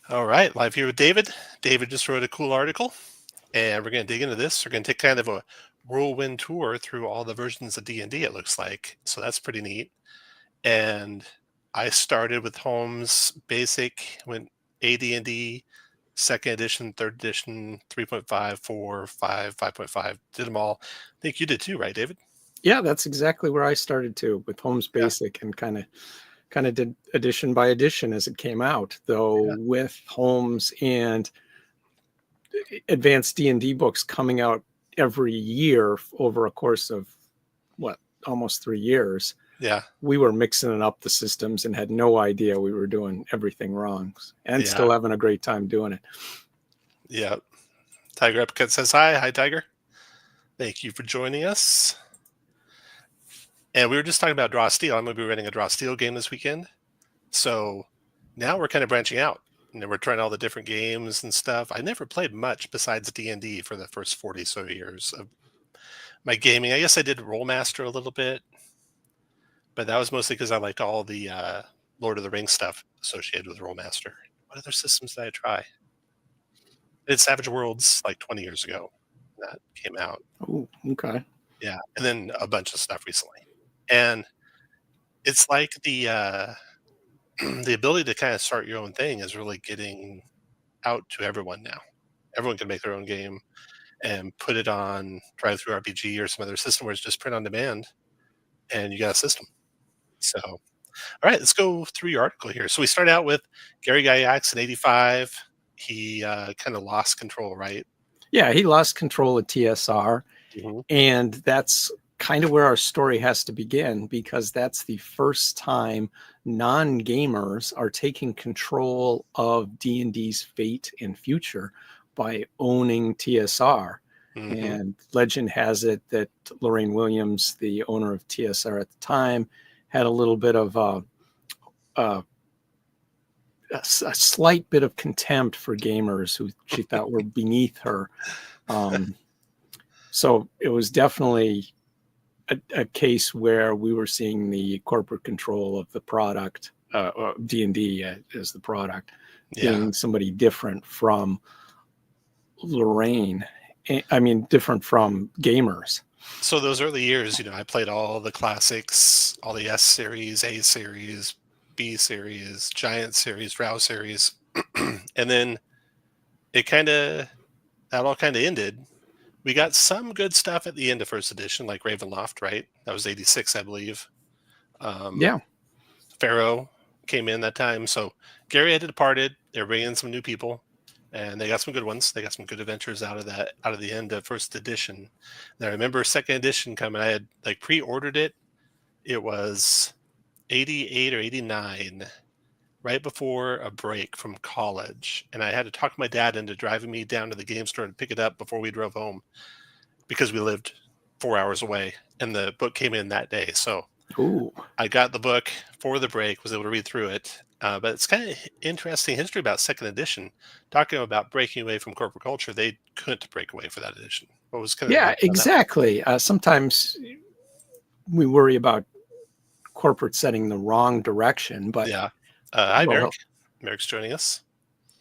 All right, live here with David. David just wrote a cool article, and we're going to dig into this. We're going to take kind of a whirlwind tour through all the versions of D&D, it looks like. So that's pretty neat. And I started with Holmes Basic, went AD&D, second edition, third edition, 3.5, 4, 5, 5.5, did them all. I think you did too, right, David? Yeah, that's exactly where I started too, with Holmes Yeah. Basic, and kind of did edition by edition as it came out. Though Yeah. with Holmes and advanced D&D books coming out every year over a course of almost 3 years, Yeah. we were mixing up the systems and had no idea we were doing everything wrong, and Yeah. still having a great time doing it. Yeah. Tiger Epcot says hi. Hi, Tiger. Thank you for joining us. And we were just talking about Draw Steel. I'm going to be running a Draw Steel game this weekend. So now we're kind of branching out. And we're trying all the different games and stuff. I never played much besides D&D for the first 40 so years of my gaming. I guess I did Rollmaster a little bit, but that was mostly because I liked all the Lord of the Rings stuff associated with Rollmaster. What other systems did I try? I did Savage Worlds like 20 years ago. That came out. Oh, okay. Yeah. And then a bunch of stuff recently. And it's like the the ability to kind of start your own thing is really getting out to everyone now. Everyone can make their own game and put it on Drive Through RPG or some other system where it's just print on demand and you got a system. So, all right, let's go through your article here. So we start out with Gary Gygax in 85. He kind of lost control, right? Yeah, he lost control of TSR. Mm-hmm. And that's kind of where our story has to begin, because that's the first time non-gamers are taking control of D&D's fate and future by owning TSR. Mm-hmm. And legend has it that Lorraine Williams, the owner of TSR at the time, had a little bit of a slight bit of contempt for gamers who she thought were beneath her. So it was definitely a case where we were seeing the corporate control of the product, D&D as the product, being somebody different from Lorraine. I mean, different from gamers. So those early years, I played all the classics, all the S series, A series, B series, Giant series, Drow series. And then that all kind of ended. We got some good stuff at the end of first edition, like Ravenloft, right? That was 86, I believe. Yeah. Pharaoh came in that time. So Gary had departed. They're bringing in some new people, and they got some good ones. They got some good adventures out of the end of first edition. And I remember second edition coming. I had pre-ordered it. It was 88 or 89, right before a break from college. And I had to talk my dad into driving me down to the game store and pick it up before we drove home, because we lived 4 hours away, and the book came in that day. So I got the book for the break, was able to read through it. But it's kind of interesting history about second edition, talking about breaking away from corporate culture. They couldn't break away for that edition. What was kind of yeah, exactly. Sometimes we worry about corporate setting the wrong direction, but yeah. Hi, Merrick. Merrick's joining us.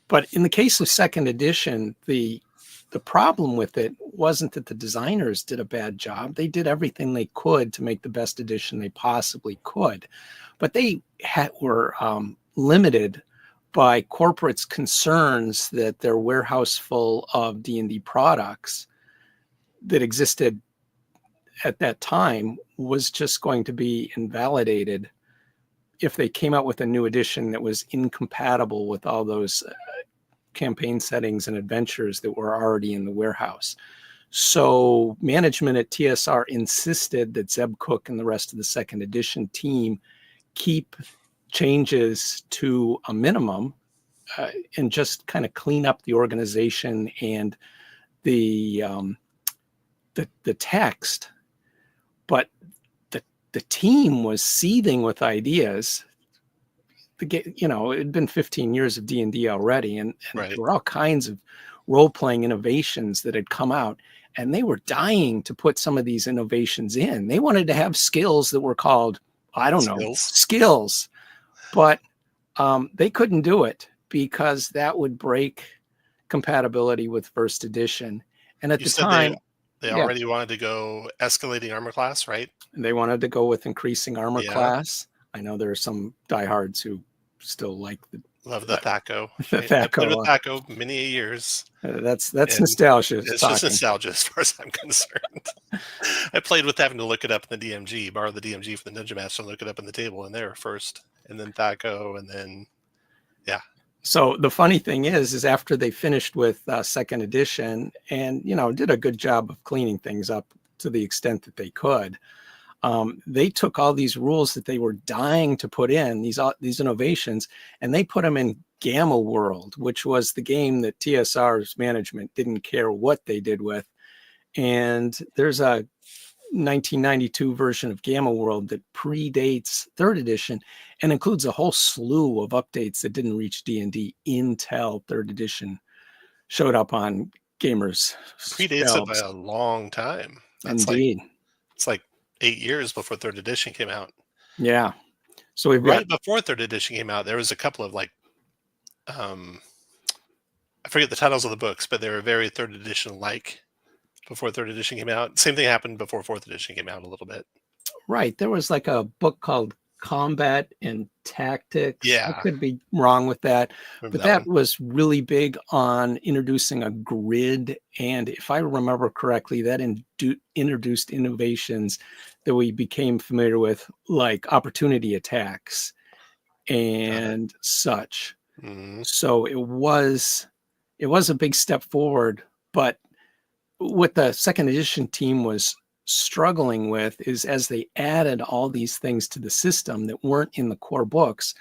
But in the case of second edition, the problem with it wasn't that the designers did a bad job. They did everything they could to make the best edition they possibly could, but they were limited by corporate's concerns that their warehouse full of D&D products that existed at that time was just going to be invalidated if they came out with a new edition that was incompatible with all those campaign settings and adventures that were already in the warehouse. So management at TSR insisted that Zeb Cook and the rest of the second edition team keep changes to a minimum and just kind of clean up the organization and the text. But the team was seething with ideas. It had been 15 years of D&D already, and right. There were all kinds of role-playing innovations that had come out, and they were dying to put some of these innovations in. They wanted to have skills that were called, skills, but they couldn't do it because that would break compatibility with first edition. And at You the said time, they yeah, already wanted to go escalating armor class, right? they wanted to go with increasing armor Yeah. class. I know there are some diehards who still like Love the THACO. the I played with THACO. THACO many years, That's and nostalgia it's just talking. nostalgia as far as I'm concerned. I played with having to look it up in the DMG, borrow the DMG from the Ninja Master, and look it up in the table in there first, and then THACO, and then So the funny thing is after they finished with second edition and, did a good job of cleaning things up to the extent that they could, they took all these rules that they were dying to put in, these innovations, and they put them in Gamma World, which was the game that TSR's management didn't care what they did with. And there's a 1992 version of Gamma World that predates third edition and includes a whole slew of updates that didn't reach D&D until third edition showed up on gamers' predates it by shelves. a long time. Indeed. It's like 8 years before third edition came out. Yeah. So we've got, Before third edition came out, there was a couple of I forget the titles of the books, but they were very third edition like before third edition came out. Same thing happened before fourth edition came out a little bit. right. There was like a book called Combat and Tactics. Yeah. I could be wrong with that. Remember But that was really big on introducing a grid. And if I remember correctly, that introduced innovations that we became familiar with, like opportunity attacks and such. Mm-hmm. So it was a big step forward. But what the second edition team was struggling with is as they added all these things to the system that weren't in the core books,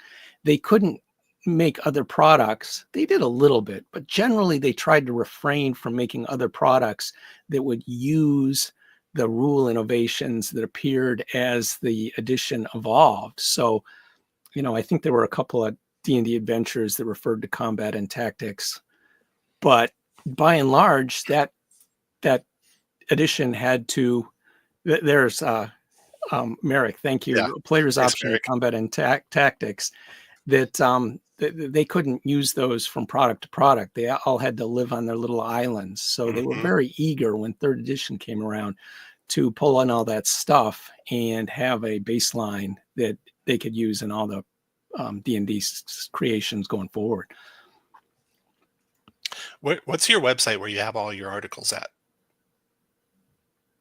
they couldn't make other products. They did a little bit, but generally they tried to refrain from making other products that would use the rule innovations that appeared as the edition evolved. So, I think there were a couple of D&D adventures that referred to combat and tactics, but by and large, that edition had to. There's Merrick. Thank you. Yeah. Player's Thanks, option Merrick. combat and tactics. That they couldn't use those from product to product. They all had to live on their little islands. So they were very eager when third edition came around to pull in all that stuff and have a baseline that they could use in all the D&D creations going forward. What's your website where you have all your articles at?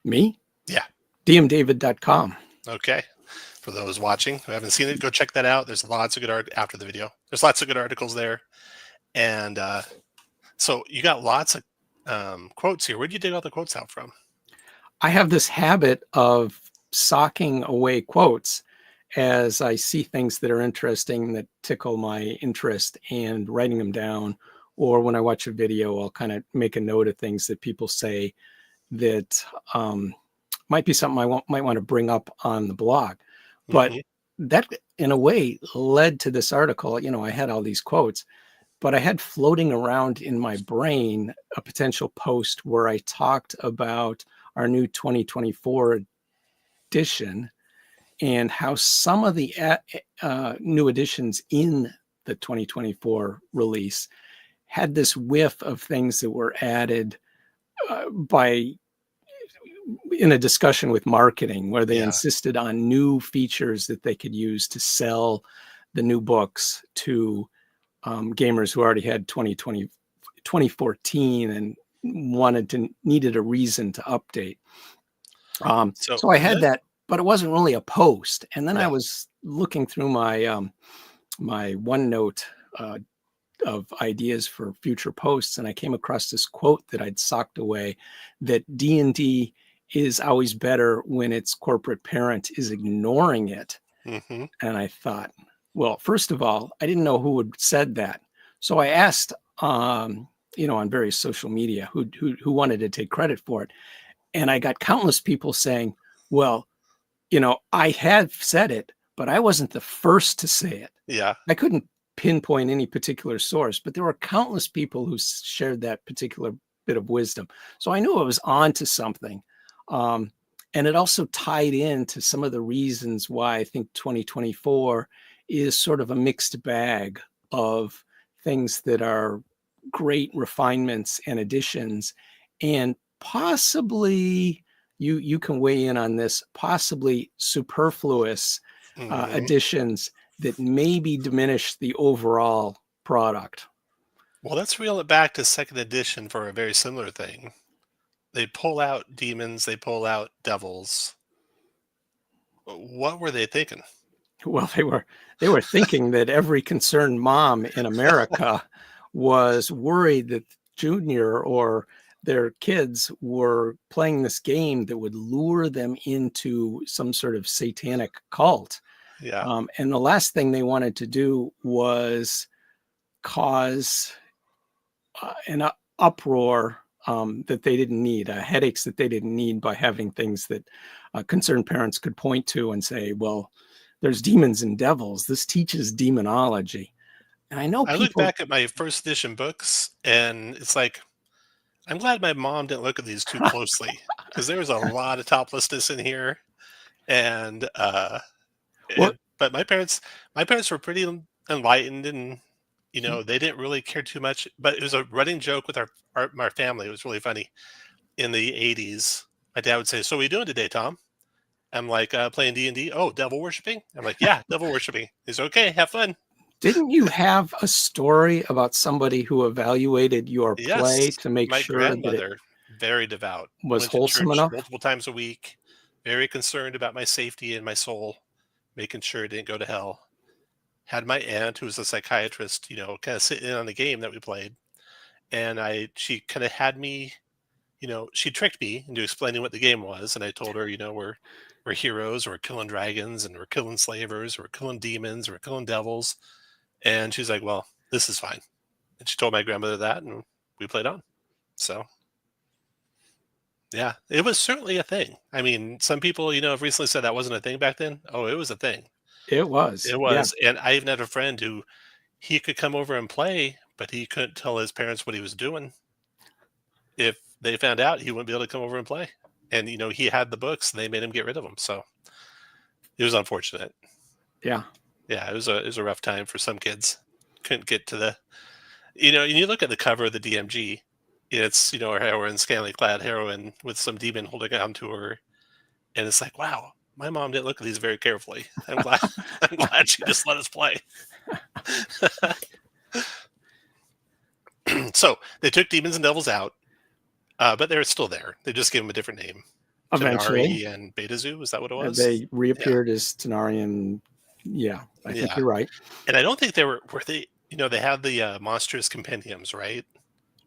Me? Yeah. dmdavid.com. Okay. For those watching who haven't seen it, go check that out. There's lots of good after the video. There's lots of good articles there. And so you got lots of quotes here. Where'd you dig all the quotes out from? I have this habit of socking away quotes as I see things that are interesting that tickle my interest and writing them down. Or when I watch a video, I'll kind of make a note of things that people say that might be something I might want to bring up on the blog. But that, in a way, led to this article. I had all these quotes, but I had floating around in my brain a potential post where I talked about our new 2024 edition and how some of the new editions in the 2024 release had this whiff of things that were added in a discussion with marketing, where they insisted on new features that they could use to sell the new books to gamers who already had 2014 and needed a reason to update. So I had that, but it wasn't really a post. And then I was looking through my my OneNote of ideas for future posts, and I came across this quote that I'd socked away, that D&D is always better when its corporate parent is ignoring it. And I thought, well, first of all, I didn't know who had said that. So I asked, on various social media who wanted to take credit for it. And I got countless people saying, well, I had said it, but I wasn't the first to say it. Yeah. I couldn't pinpoint any particular source, but there were countless people who shared that particular bit of wisdom. So I knew I was on to something. And it also tied into some of the reasons why I think 2024 is sort of a mixed bag of things that are great refinements and additions, and possibly you can weigh in on this, possibly superfluous additions that maybe diminish the overall product. Well, let's reel it back to second edition for a very similar thing. They pull out demons, they pull out devils. What were they thinking? Well, they were thinking that every concerned mom in America was worried that Junior or their kids were playing this game that would lure them into some sort of satanic cult. Yeah. And the last thing they wanted to do was cause an uproar that they didn't need, headaches that they didn't need, by having things that concerned parents could point to and say, well, there's demons and devils. This teaches demonology. And I know I look people. back at my first edition books, and it's like, I'm glad my mom didn't look at these too closely, because there was a lot of toplessness in here. And but my parents were pretty enlightened, and they didn't really care too much. But it was a running joke with our family. It was really funny. In the 80s, my dad would say, "So what are you doing today, Tom?" I'm like, "Playing D&D." "Oh, devil worshiping?" I'm like, "Yeah, devil worshiping." He's okay. Have fun. Didn't you have a story about somebody who evaluated your play Yes, to make my sure that it grandmother, very devout, was went to wholesome church enough? multiple times a week, very concerned about my safety and my soul, making sure it didn't go to hell. Had my aunt, who was a psychiatrist, kind of sit in on the game that we played, and she kind of had me, she tricked me into explaining what the game was, and I told her, we're heroes, we're killing dragons, and we're killing slavers, we're killing demons, we're killing devils, and she's like, "Well, this is fine," and she told my grandmother that, and we played on. So yeah, it was certainly a thing. I mean, some people, have recently said that wasn't a thing back then. Oh, it was a thing. It was, It yeah. was. And I even had a friend who he could come over and play, but he couldn't tell his parents what he was doing. If they found out, he wouldn't be able to come over and play. And, he had the books and they made him get rid of them. So it was unfortunate. Yeah. Yeah, it was a rough time for some kids. Couldn't get to and you look at the cover of the DMG, it's, a heroine, scantily clad heroine with some demon holding on to her. And it's like, wow, my mom didn't look at these very carefully. I'm glad I'm glad she just let us play. So they took demons and devils out, but they're still there. They just gave them a different name. Eventually, Tanari and Beta Zoo, is that what it was? they reappeared as Tanarian. Yeah, I think you're right. And I don't think they were they, they had the monstrous compendiums, right?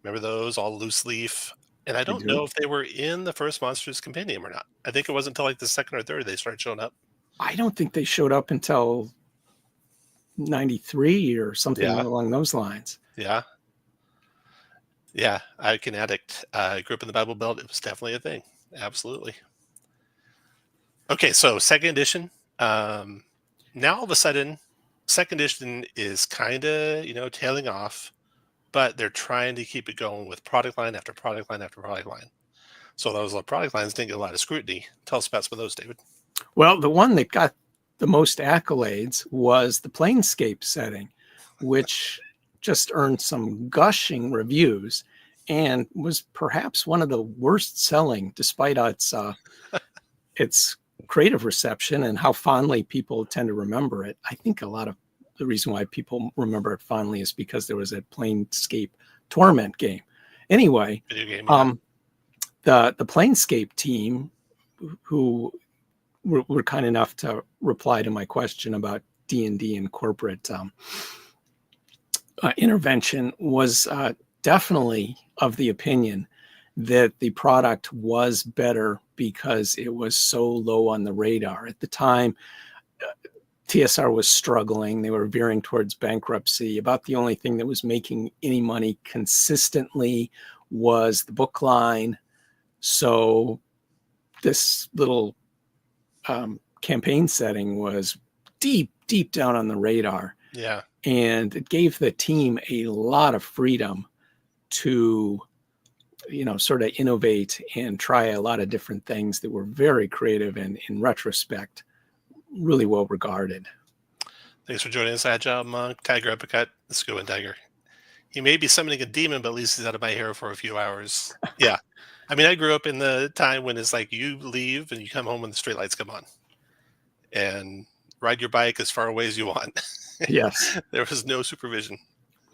Remember those, all loose leaf? And I don't know if they were in the first monstrous compendium or not. I think it wasn't until like the second or third they started showing up. I don't think they showed up until 93 or something along those lines. Yeah. Yeah, I can addict. I grew up in the Bible Belt. It was definitely a thing. Absolutely. Okay, so second edition. Now all of a sudden, second edition is kind of, tailing off, but they're trying to keep it going with product line after product line after product line. So those product lines didn't get a lot of scrutiny. Tell us about some of those, David. Well, the one that got the most accolades was the Planescape setting, which just earned some gushing reviews and was perhaps one of the worst selling, despite its creative reception and how fondly people tend to remember it. I think a lot of the reason why people remember it fondly is because there was a Planescape Torment game. Anyway, video game, yeah. The Planescape team, who were kind enough to reply to my question about D&D and corporate intervention, was definitely of the opinion that the product was better because it was so low on the radar. At the time, TSR was struggling. They were veering towards bankruptcy. About the only thing that was making any money consistently was the book line. So this little campaign setting was deep down on the radar. Yeah. And it gave the team a lot of freedom to, sort of innovate and try a lot of different things that were very creative and, in retrospect, really well regarded. Thanks for joining us, Agile Monk. Tiger Uppercut. Let's go in, Tiger. he may be summoning a demon, but at least he's out of my hair for a few hours. Yeah. I mean, I grew up in the time when it's like you leave and you come home when the streetlights come on and ride your bike as far away as you want. Yes. There was no supervision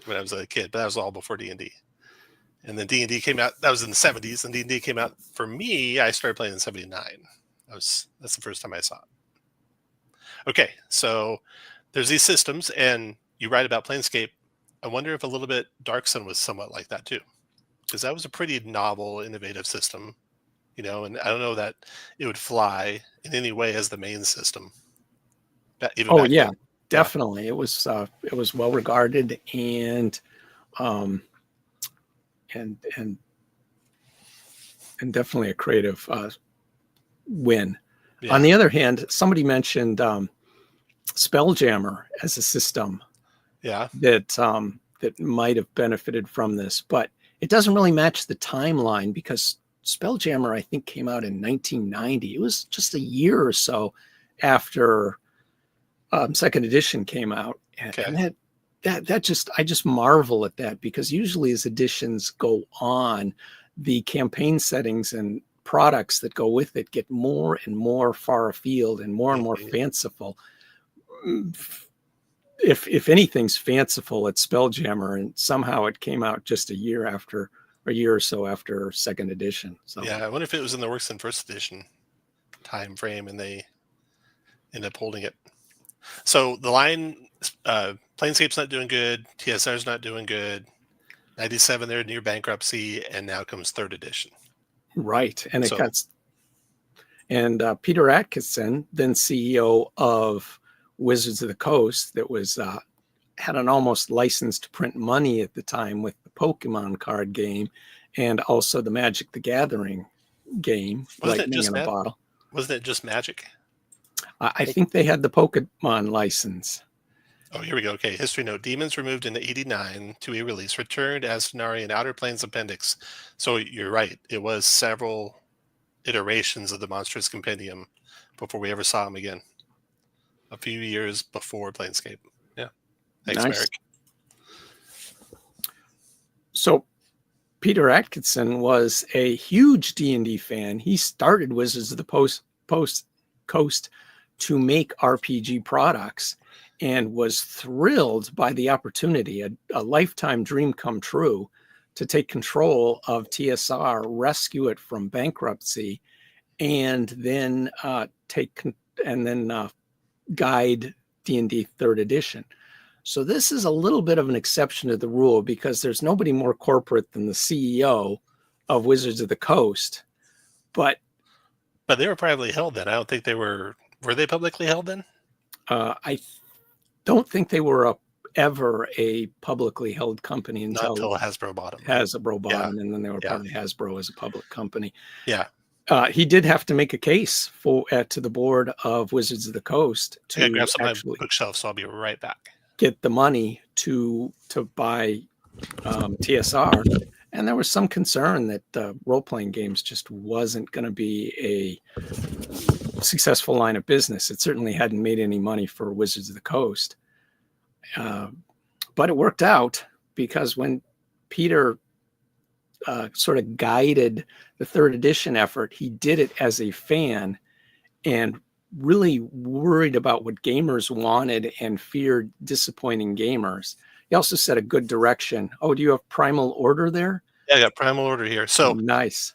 when I was a kid, but that was all before D&D. And then D&D came out. That was in the 70s, and D&D came out for me. I started playing in 79. That's the first time I saw it. Okay, so there's these systems, and you write about Planescape. I wonder if a little bit Dark Sun was somewhat like that too, because that was a pretty novel, innovative system, and I don't know that it would fly in any way as the main system. Even Oh back yeah, then. definitely. It was well regarded and definitely a creative win. Yeah. On the other hand, somebody mentioned Spelljammer as a system that might have benefited from this, but it doesn't really match the timeline because Spelljammer, I think, came out in 1990. It was just a year or so after second edition came out, and that just, I just marvel at that, because usually as editions go on, the campaign settings and products that go with it get more and more far afield and more fanciful. If anything's fanciful, it's Spelljammer, and somehow it came out just a year or so after second edition. So yeah, I wonder if it was in the works in first edition time frame and they end up holding it. So the line, Planescape's not doing good, TSR's not doing good, 97 they're near bankruptcy, and now comes third edition. Right, and Peter Atkinson, then CEO of Wizards of the Coast, that was had an almost license to print money at the time with the Pokemon card game and also the Magic the Gathering game, Lightning in a Bottle. Wasn't it just Magic? I think they had the Pokemon license. Oh, here we go. Okay, history note. Demons removed in 89 to a release, returned as Fenari in Outer Planes Appendix. So you're right. It was several iterations of the Monstrous Compendium before we ever saw them again. A few years before Planescape. Yeah. Thanks, Nice. Merrick. So Peter Atkinson was a huge D&D fan. He started Wizards of the Coast to make RPG products and was thrilled by the opportunity, a lifetime dream come true, to take control of TSR, rescue it from bankruptcy, and then guide D&D third edition. So this is a little bit of an exception to the rule, because there's nobody more corporate than the CEO of Wizards of the Coast. But they were privately held then. I don't think they were they publicly held then? I don't think they were ever a publicly held company until Hasbro bought them. And then they were part of Hasbro as a public company. Yeah. He did have to make a case to the board of Wizards of the Coast to grab some of my bookshelf, so I'll be right back. Get the money to buy TSR. And there was some concern that role-playing games just wasn't going to be a successful line of business. It certainly hadn't made any money for Wizards of the Coast. But it worked out, because when Peter sort of guided the third edition effort, he did it as a fan and really worried about what gamers wanted and feared disappointing gamers. He also set a good direction. Oh, do you have Primal Order there? Yeah, I got Primal Order here. So nice.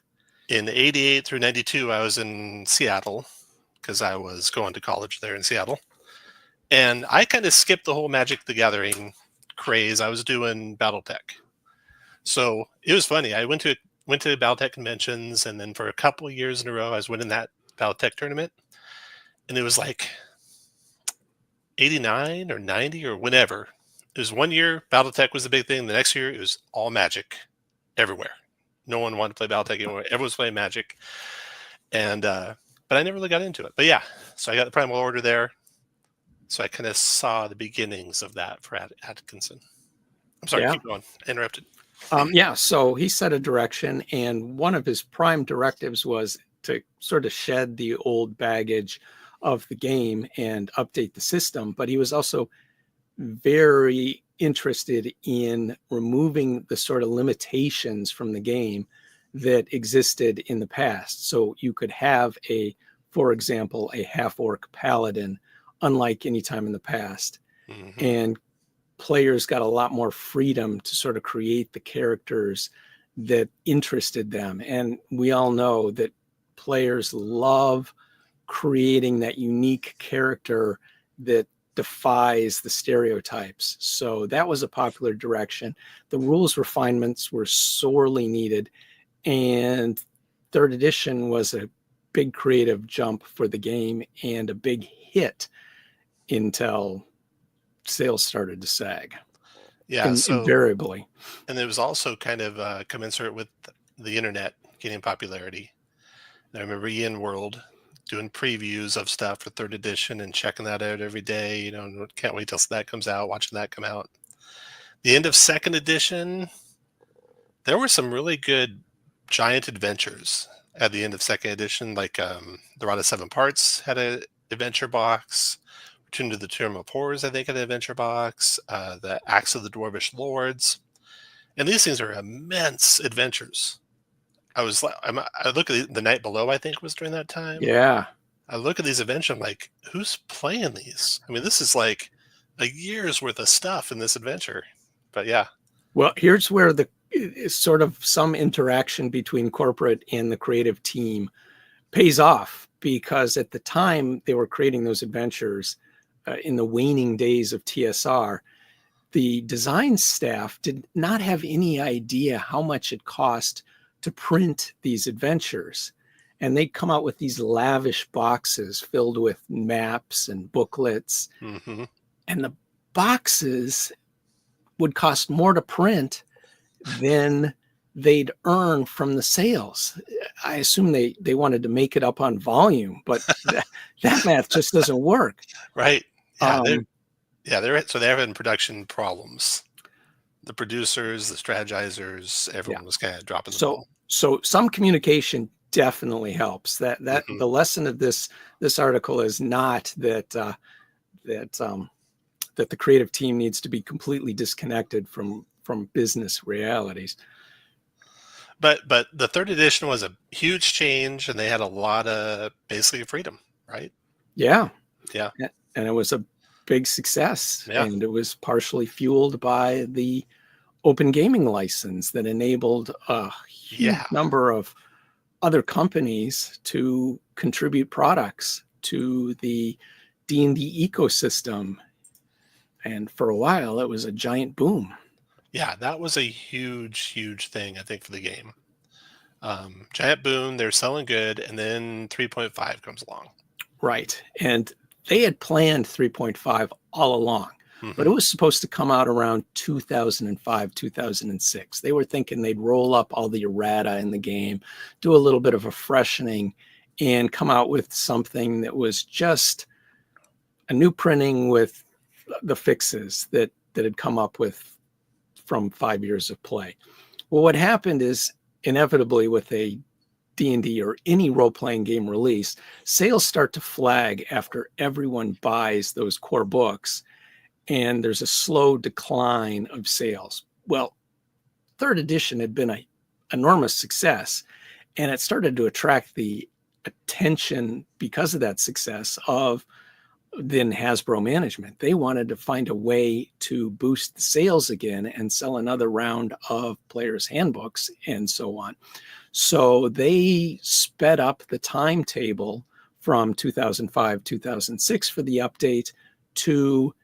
In 88 through 92, I was in Seattle because I was going to college there in Seattle. And I kind of skipped the whole Magic the Gathering craze. I was doing Battletech. So it was funny. I went to Battletech conventions, and then for a couple of years in a row, I was winning that Battletech tournament. And it was like 89 or 90 or whenever. It was one year, Battletech was the big thing. The next year, it was all Magic everywhere. No one wanted to play Battletech anymore. Everyone was playing Magic. And but I never really got into it. But yeah, so I got the Primal Order there. So I kind of saw the beginnings of that for Atkinson. I'm sorry, keep going. Interrupted. So he set a direction, and one of his prime directives was to sort of shed the old baggage of the game and update the system. But he was also very interested in removing the sort of limitations from the game that existed in the past. So you could have for example, a half-orc paladin, unlike any time in the past. Mm-hmm. And players got a lot more freedom to sort of create the characters that interested them. And we all know that players love creating that unique character that defies the stereotypes. So that was a popular direction. The rules refinements were sorely needed, and third edition was a big creative jump for the game and a big hit until sales started to sag. Yeah. Invariably. And it was also kind of commensurate with the internet gaining popularity. And I remember Ian World doing previews of stuff for third edition and checking that out every day. Can't wait till that comes out, watching that come out. The end of second edition, there were some really good giant adventures at the end of second edition, like the Rod of Seven Parts had an adventure box. Return to the Tomb of Horrors, I think, had an adventure box. The Axe of the Dwarvish Lords. And these things are immense adventures. I look at The Night Below, I think, was during that time. Yeah. I look at these adventures, I'm like, who's playing these? I mean, this is like a year's worth of stuff in this adventure. But yeah. Well, here's where the sort of some interaction between corporate and the creative team pays off, because at the time they were creating those adventures in the waning days of TSR, the design staff did not have any idea how much it cost to print these adventures. And they'd come out with these lavish boxes filled with maps and booklets. Mm-hmm. And the boxes would cost more to print than they'd earn from the sales. I assume they wanted to make it up on volume, but that math just doesn't work. Right. Yeah. They're having production problems. The producers, the strategizers, everyone was kind of dropping the ball. So some communication definitely helps. That Mm-hmm. The lesson of this article is not that the creative team needs to be completely disconnected from business realities. But the third edition was a huge change, and they had a lot of basically freedom, right? Yeah. Yeah. And it was a big success. Yeah. And it was partially fueled by the open gaming license that enabled a huge number of other companies to contribute products to the D&D ecosystem. And for a while, it was a giant boom. Yeah, that was a huge thing, I think, for the game. Giant boom, they're selling good, and then 3.5 comes along. Right. And they had planned 3.5 all along, Mm-hmm. but it was supposed to come out around 2005, 2006. They were thinking they'd roll up all the errata in the game, do a little bit of a freshening, and come out with something that was just a new printing with the fixes that had come up with from 5 years of play. Well, what happened is, inevitably with a D&D or any role-playing game release, sales start to flag after everyone buys those core books, and there's a slow decline of sales. Well, third edition had been an enormous success, and it started to attract the attention because of that success of then Hasbro management. They wanted to find a way to boost the sales again and sell another round of players' handbooks and so on. So they sped up the timetable from 2005, 2006 for the update to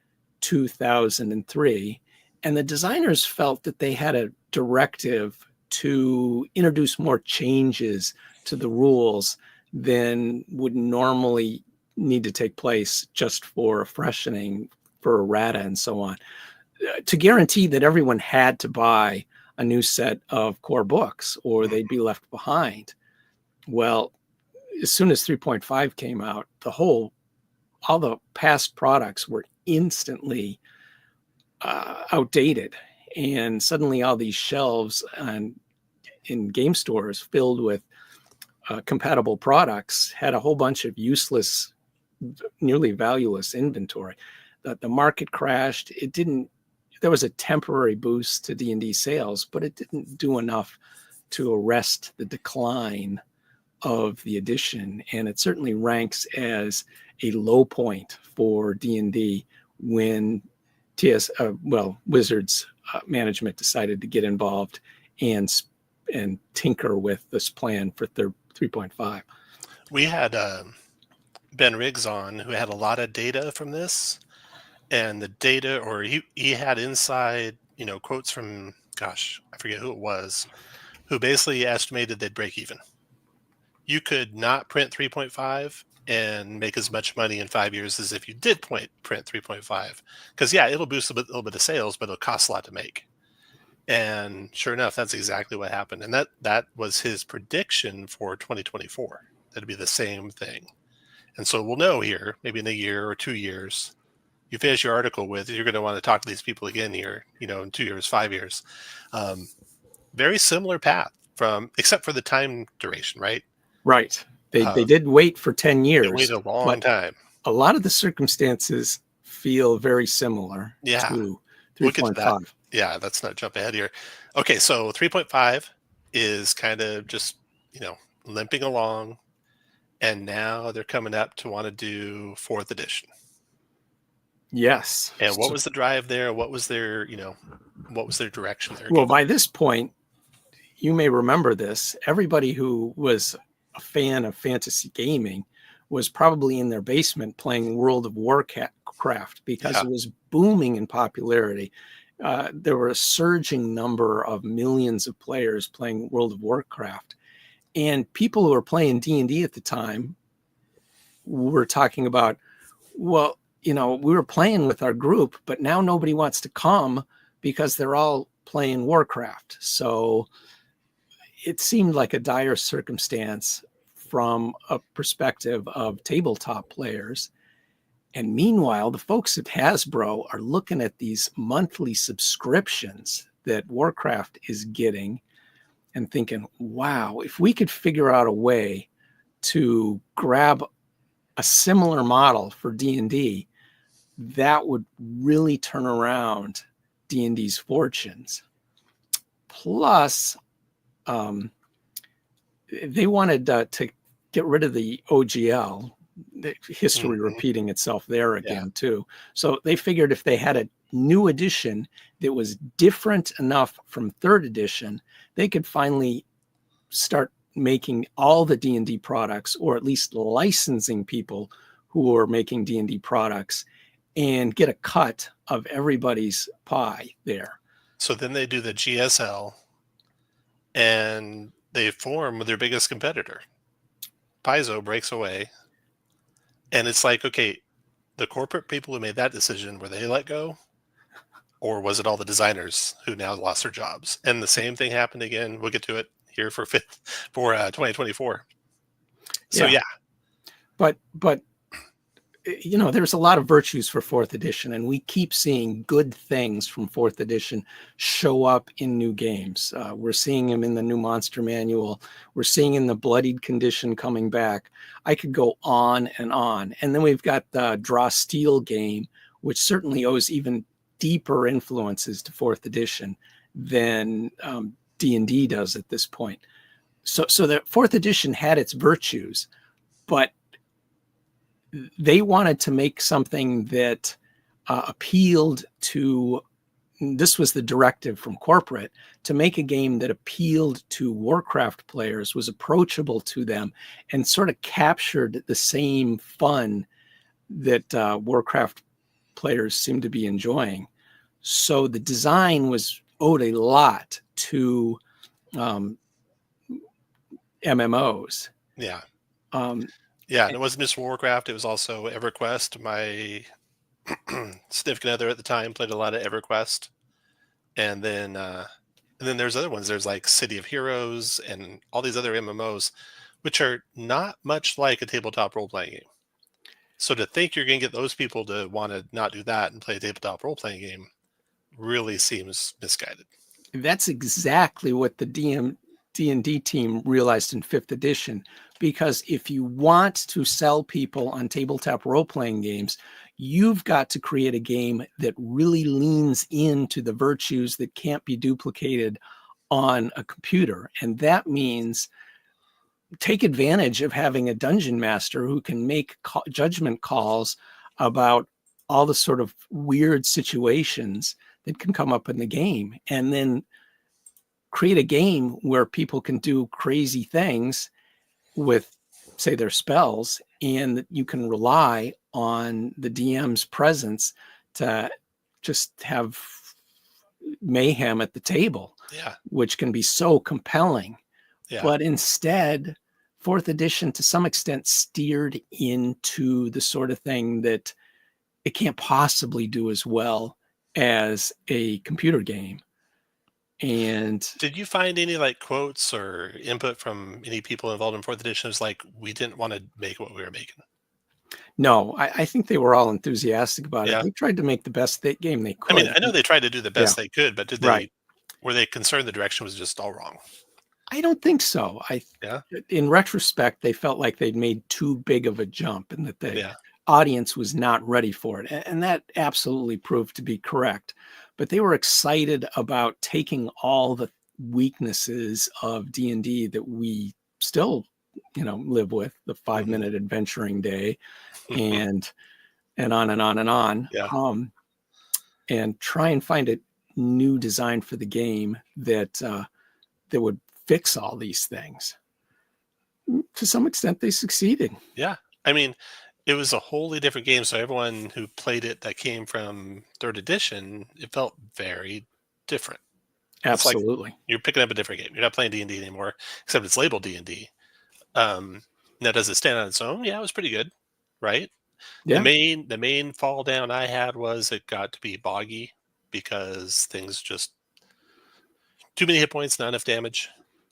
2003. And the designers felt that they had a directive to introduce more changes to the rules than would normally need to take place just for a freshening, for errata and so on, to guarantee that everyone had to buy a new set of core books or they'd be left behind. Well, as soon as 3.5 came out, all the past products were instantly outdated, and suddenly all these shelves in game stores filled with compatible products had a whole bunch of useless, nearly valueless inventory. the market crashed. It didn't. There was a temporary boost to D&D sales, but it didn't do enough to arrest the decline of the edition, and it certainly ranks as a low point for D&D when Wizards management decided to get involved and tinker with this plan for 3.5. We had Ben Riggs on, who had a lot of data from this, and the data, or he had inside, quotes from, gosh, I forget who it was, who basically estimated they'd break even. You could not print 3.5 and make as much money in 5 years as if you did print 3.5. Because, yeah, it'll boost a little bit of sales, but it'll cost a lot to make. And sure enough, that's exactly what happened. And that was his prediction for 2024. That'd be the same thing. And so we'll know here, maybe in a year or 2 years, you finish your article with, you're going to want to talk to these people again here, in 2 years, 5 years. Very similar path except for the time duration, right? Right. They did wait for 10 years. They waited a long time. A lot of the circumstances feel very similar to 3.5. We'll get to that. Yeah, let's not jump ahead here. Okay, so 3.5 is kind of just, limping along. And now they're coming up to want to do 4th edition. Yes. And what was the drive there? What was their, what was their direction there? Well, by this point, you may remember this. Everybody who was a fan of fantasy gaming was probably in their basement playing World of Warcraft because it was booming in popularity. There were a surging number of millions of players playing World of Warcraft. And people who were playing D&D at the time were talking about, well, we were playing with our group, but now nobody wants to come because they're all playing Warcraft. So it seemed like a dire circumstance from a perspective of tabletop players. And meanwhile, the folks at Hasbro are looking at these monthly subscriptions that Warcraft is getting and thinking, wow, if we could figure out a way to grab a similar model for D&D, that would really turn around D&D's fortunes. Plus, they wanted to get rid of the OGL, the history repeating itself there again, too. So they figured if they had a new edition that was different enough from 3rd edition, they could finally start making all the D&D products, or at least licensing people who are making D&D products, and get a cut of everybody's pie there. So then they do the GSL, and they form with their biggest competitor. Paizo breaks away, and it's like, okay, the corporate people who made that decision, were they let go? Or was it all the designers who now lost their jobs? And the same thing happened again. We'll get to it here for 2024. So yeah. But there's a lot of virtues for 4th edition, and we keep seeing good things from 4th edition show up in new games. We're seeing them in the new Monster Manual. We're seeing in the Bloodied Condition coming back. I could go on and on. And then we've got the Draw Steel game, which certainly owes even deeper influences to 4th edition than D&D does at this point. So the 4th edition had its virtues, but they wanted to make something that appealed to, this was the directive from corporate, to make a game that appealed to Warcraft players, was approachable to them, and sort of captured the same fun that Warcraft players seem to be enjoying. So the design was owed a lot to MMOs. Yeah. And it wasn't just Warcraft. It was also EverQuest. My significant other at the time played a lot of EverQuest. And then there's other ones. There's like City of Heroes and all these other MMOs, which are not much like a tabletop role-playing game. So to think you're going to get those people to want to not do that and play a tabletop role-playing game really seems misguided. That's exactly what the D&D team realized in 5th edition, because if you want to sell people on tabletop role-playing games, You've got to create a game that really leans into the virtues that can't be duplicated on a computer. And that means take advantage of having a dungeon master who can make judgment calls about all the sort of weird situations that can come up in the game, and then create a game where people can do crazy things with, say, their spells, and you can rely on the DM's presence to just have mayhem at the table, Yeah. which can be so compelling. Yeah. But instead, fourth edition to some extent steered into the sort of thing that it can't possibly do as well as a computer game. And did you find any like quotes or input from any people involved in fourth edition? It was like, we didn't want to make what we were making. no, I think they were all enthusiastic about it. Yeah. They tried to make the best game they could. I mean, I know they tried to do the best they could, but Right. were they concerned the direction was just all wrong? I don't think so. Yeah. In retrospect, they felt like they'd made too big of a jump and that the Yeah. audience was not ready for it. And that absolutely proved to be correct. But they were excited about taking all the weaknesses of D&D that we still, live with, the 5-minute adventuring day and on and on and on. Yeah. And try and find a new design for the game that would fix all these things. To some extent, they succeeded. Yeah. I mean, it was a wholly different game. So everyone who played it that came from third edition, it felt very different. Absolutely. It's like you're picking up a different game. You're not playing D&D anymore, except it's labeled D&D. Now, does it stand on its own? Yeah, it was pretty good, right? Yeah. The main fall down I had was it got to be boggy because things just too many hit points, not enough damage,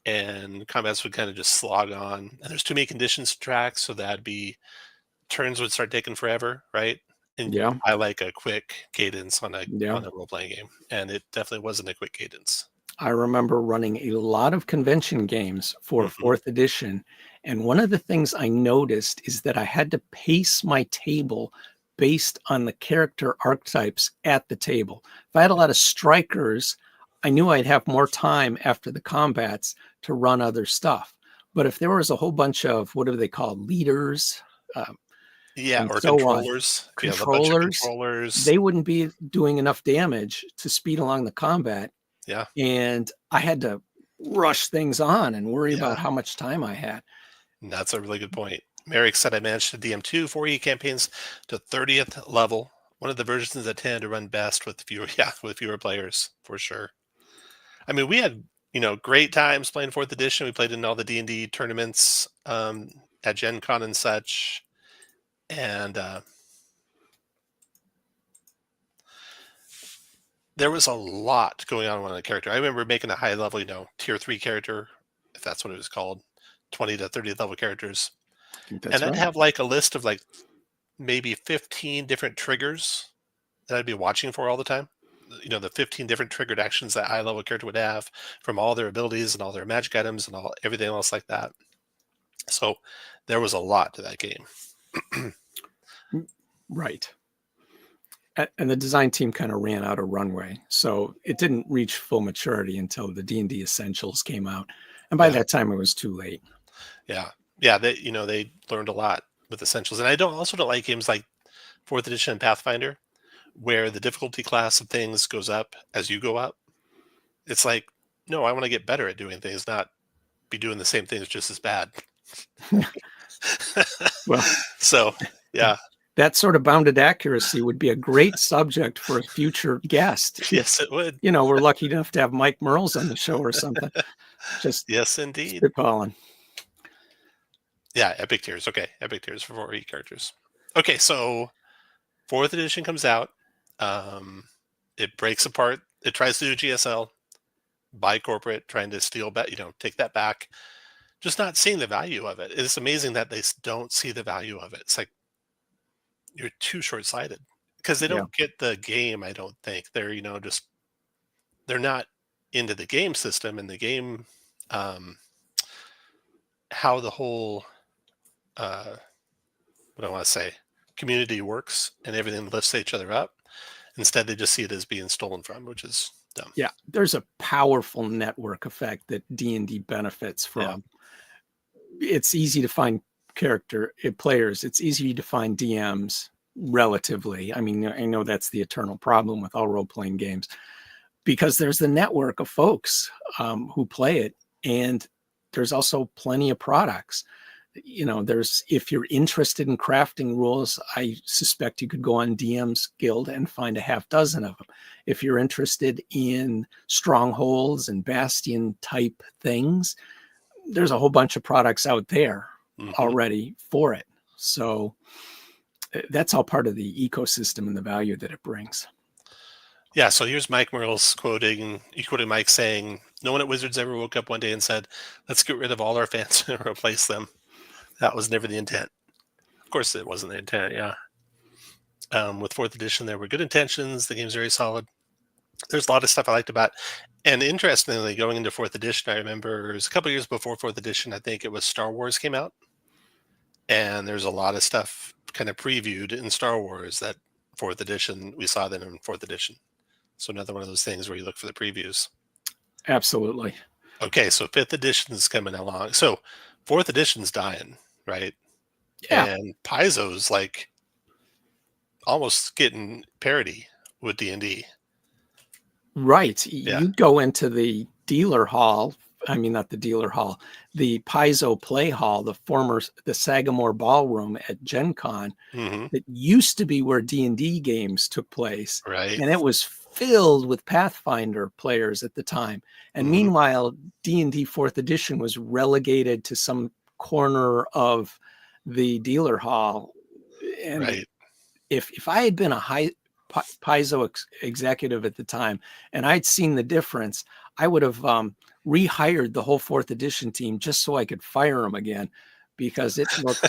and combats would kind of just slog on. And there's too many conditions to track, so that'd be turns would start taking forever, right? And Yeah. I like a quick cadence on a Yeah. role playing game, and it definitely wasn't a quick cadence. I remember running a lot of convention games for fourth edition. And one of the things I noticed is that I had to pace my table based on the character archetypes at the table. If I had a lot of strikers, I knew I'd have more time after the combats to run other stuff. But if there was a whole bunch of, what are they called, leaders? Yeah, or so controllers. You have a bunch of controllers. They wouldn't be doing enough damage to speed along the combat. Yeah. And I had to rush things on and worry about how much time I had. That's a really good point. Merrick said I managed to DM 2 4E campaigns to 30th level. One of the versions that tended to run best with fewer players, for sure. I mean, we had, great times playing 4th edition. We played in all the D&D tournaments at Gen Con and such. And there was a lot going on with a character. I remember making a high level, tier 3 character, if that's what it was called, 20 to 30th level characters. And I'd have like a list of like maybe 15 different triggers that I'd be watching for all the time. The 15 different triggered actions that high level character would have from all their abilities and all their magic items and everything else like that. So there was a lot to that game. Right. And the design team kind of ran out of runway. So it didn't reach full maturity until the D&D Essentials came out. And by that time, it was too late. Yeah. Yeah. They learned a lot with Essentials. And I don't like games like 4th edition and Pathfinder, where the difficulty class of things goes up as you go up. It's like, no, I want to get better at doing things, not be doing the same things just as bad. Well, so yeah. That sort of bounded accuracy would be a great subject for a future guest. Yes, it would. We're lucky enough to have Mike Merles on the show or something. Just yes, indeed. Spitballing. Yeah, epic tiers. Okay, epic tiers for 4E characters. Okay, so 4th edition comes out. It breaks apart. It tries to do GSL, buy corporate, trying to steal back, take that back. Just not seeing the value of it. It's amazing that they don't see the value of it. It's like, you're too short-sighted because they don't get the game. I don't think they're, they're not into the game system and the game, how the whole, what do I want to say? community works and everything lifts each other up. Instead, they just see it as being stolen from, which is dumb. Yeah, there's a powerful network effect that D&D benefits from. It's easy to find players. It's easy to find DMs relatively. I mean, I know that's the eternal problem with all role-playing games, because there's the network of folks who play it, and there's also plenty of products. If you're interested in crafting rules, I suspect you could go on DM's Guild and find a half dozen of them. If you're interested in strongholds and bastion type things, there's a whole bunch of products out there already for it. So that's all part of the ecosystem and the value that it brings. Yeah, so here's Mike Merle's quoting Mike saying, "No one at Wizards ever woke up one day and said, let's get rid of all our fans and replace them. That was never the intent." Of course, it wasn't the intent, yeah. With 4th edition, there were good intentions. The game's very solid. There's a lot of stuff I liked about it. And interestingly, going into 4th edition, I remember it was a couple years before 4th edition, I think it was Star Wars came out. And there's a lot of stuff kind of previewed in Star Wars that 4th edition, we saw then in 4th edition. So another one of those things where you look for the previews. Absolutely. Okay, so 5th edition is coming along. So 4th edition's dying, right? Yeah. And Paizo's like almost getting parity with D&D. Right. Yeah. You go into the dealer hall. I mean, not the dealer hall, the Paizo Play Hall, the Sagamore Ballroom at Gen Con, that used to be where D&D games took place. Right. And it was filled with Pathfinder players at the time. And meanwhile, D&D 4th edition was relegated to some corner of the dealer hall. And if I had been a Paizo executive at the time and I'd seen the difference, I would have rehired the whole 4th edition team just so I could fire them again, because it looked